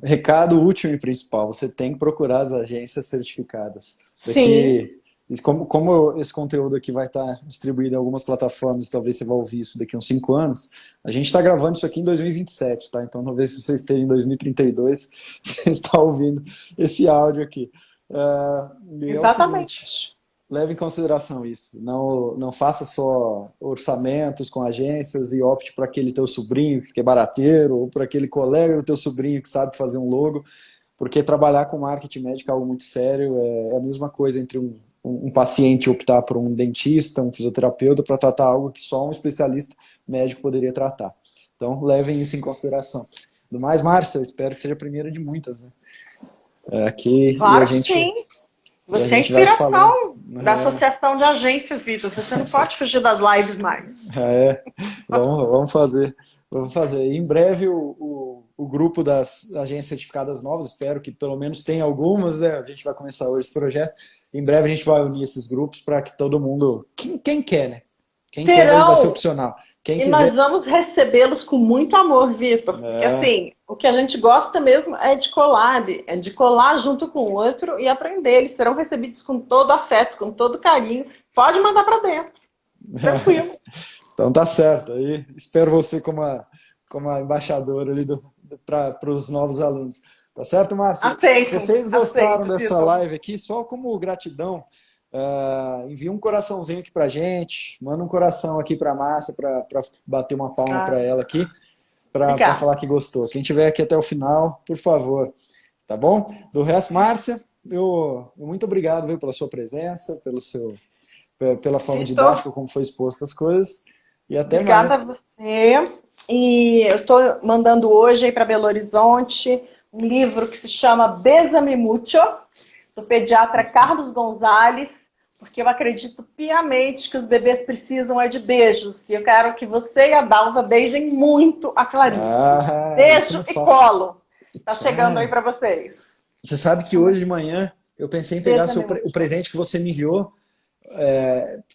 Recado último e principal, você tem que procurar as agências certificadas. Sim. Como esse conteúdo aqui vai estar distribuído em algumas plataformas, talvez você vá ouvir isso daqui a uns 5 anos, a gente está gravando isso aqui em 2027, tá? Então talvez se vocês terem em 2032, você está ouvindo esse áudio aqui. Exatamente. Leve em consideração isso. Não faça só orçamentos com agências e opte para aquele teu sobrinho que é barateiro ou para aquele colega do teu sobrinho que sabe fazer um logo, porque trabalhar com marketing médico é algo muito sério. É a mesma coisa entre um paciente optar por um dentista, um fisioterapeuta para tratar algo que só um especialista médico poderia tratar. Então, levem isso em consideração. Do mais, Márcia, eu espero que seja a primeira de muitas, né? Aqui, Claro e a que gente, sim. e a Você é a gente vai se falando. inspiração da Associação de Agências, Vitor. Você não pode fugir das lives mais. Vamos fazer. Vamos fazer. Em breve o grupo das agências certificadas novas, espero que pelo menos tenha algumas, né? A gente vai começar hoje esse projeto. Em breve a gente vai unir esses grupos para que todo mundo, quem quer, né? Quem quer vai ser opcional. Quem e quiser... nós vamos recebê-los com muito amor, Vitor. Porque assim, o que a gente gosta mesmo é de collab, é de colar junto com o outro e aprender. Eles serão recebidos com todo afeto, com todo carinho. Pode mandar para dentro. Tranquilo. Então tá certo. Aí espero você como a embaixadora ali para os novos alunos. Tá certo, Márcia? Aceito. Se vocês gostaram dessa Vitor. live aqui, só como gratidão, envia um coraçãozinho aqui pra gente, manda um coração aqui pra Márcia para bater uma palma para ela aqui, para falar que gostou. Quem estiver aqui até o final, por favor, tá bom? Do resto, Márcia, muito obrigado, viu, pela sua presença, pela forma didática como foi exposta as coisas, e até mais. Obrigada a você. E eu estou mandando hoje aí para Belo Horizonte um livro que se chama Bésame Mucho, do pediatra Carlos Gonzalez, porque eu acredito piamente que os bebês precisam de beijos. E eu quero que você e a Dalva beijem muito a Clarice. Beijo e colo. Tá chegando aí para vocês. Você sabe que hoje de manhã eu pensei em pegar o presente que você me enviou.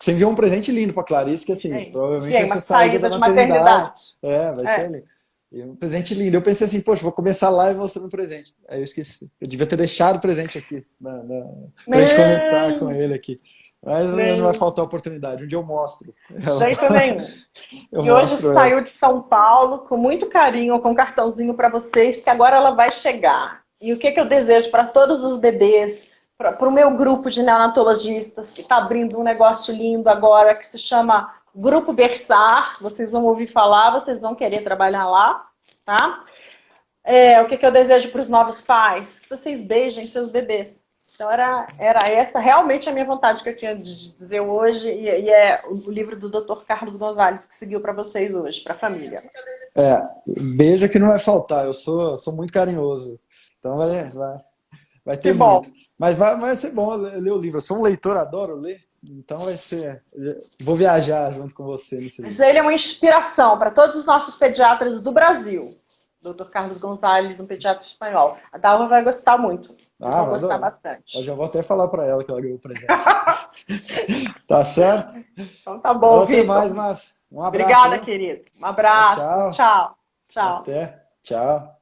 Você enviou um presente lindo para Clarice, que assim, provavelmente vai ser saída da maternidade. Vai ser lindo. E um presente lindo. Eu pensei assim, poxa, vou começar a live mostrando o presente. Aí eu esqueci. Eu devia ter deixado o presente aqui, pra gente começar com Não, ele aqui. Mas não vai não, faltar oportunidade. Um dia eu mostro. jeito nenhum. Eu E hoje mostro ela. saiu de São Paulo com muito carinho, com um cartãozinho para vocês, porque agora ela vai chegar. E o que, que eu desejo para todos os bebês, para o meu grupo de neonatologistas, que está abrindo um negócio lindo agora, que se chama Grupo Bersar. Vocês vão ouvir falar, vocês vão querer trabalhar lá, tá? O que, que eu desejo para os novos pais? Que vocês beijem seus bebês. Então era essa realmente a minha vontade que eu tinha de dizer hoje, e é o livro do Dr. Carlos Gonzalez que seguiu para vocês hoje, para a família. Beijo que não vai faltar. Eu sou muito carinhoso. Então vai Que ter bom. muito. Mas vai ser bom ler o livro. Eu sou um leitor, adoro ler. Então vai ser. Vou viajar junto com você nesse Mas livro. ele é uma inspiração para todos os nossos pediatras do Brasil. Dr. Carlos Gonzalez, um pediatra espanhol. A Dalva vai gostar muito. Vocês vão Vou gostar adorar. Eu bastante. já vou até falar para ela que ela ganhou o presente. Tá certo? Então tá Então, bom, até Vitor. mais, Márcia. Um abraço, Obrigada, viu? querido. Um Tchau, abraço. tchau. Tchau. Tchau. Até. Tchau.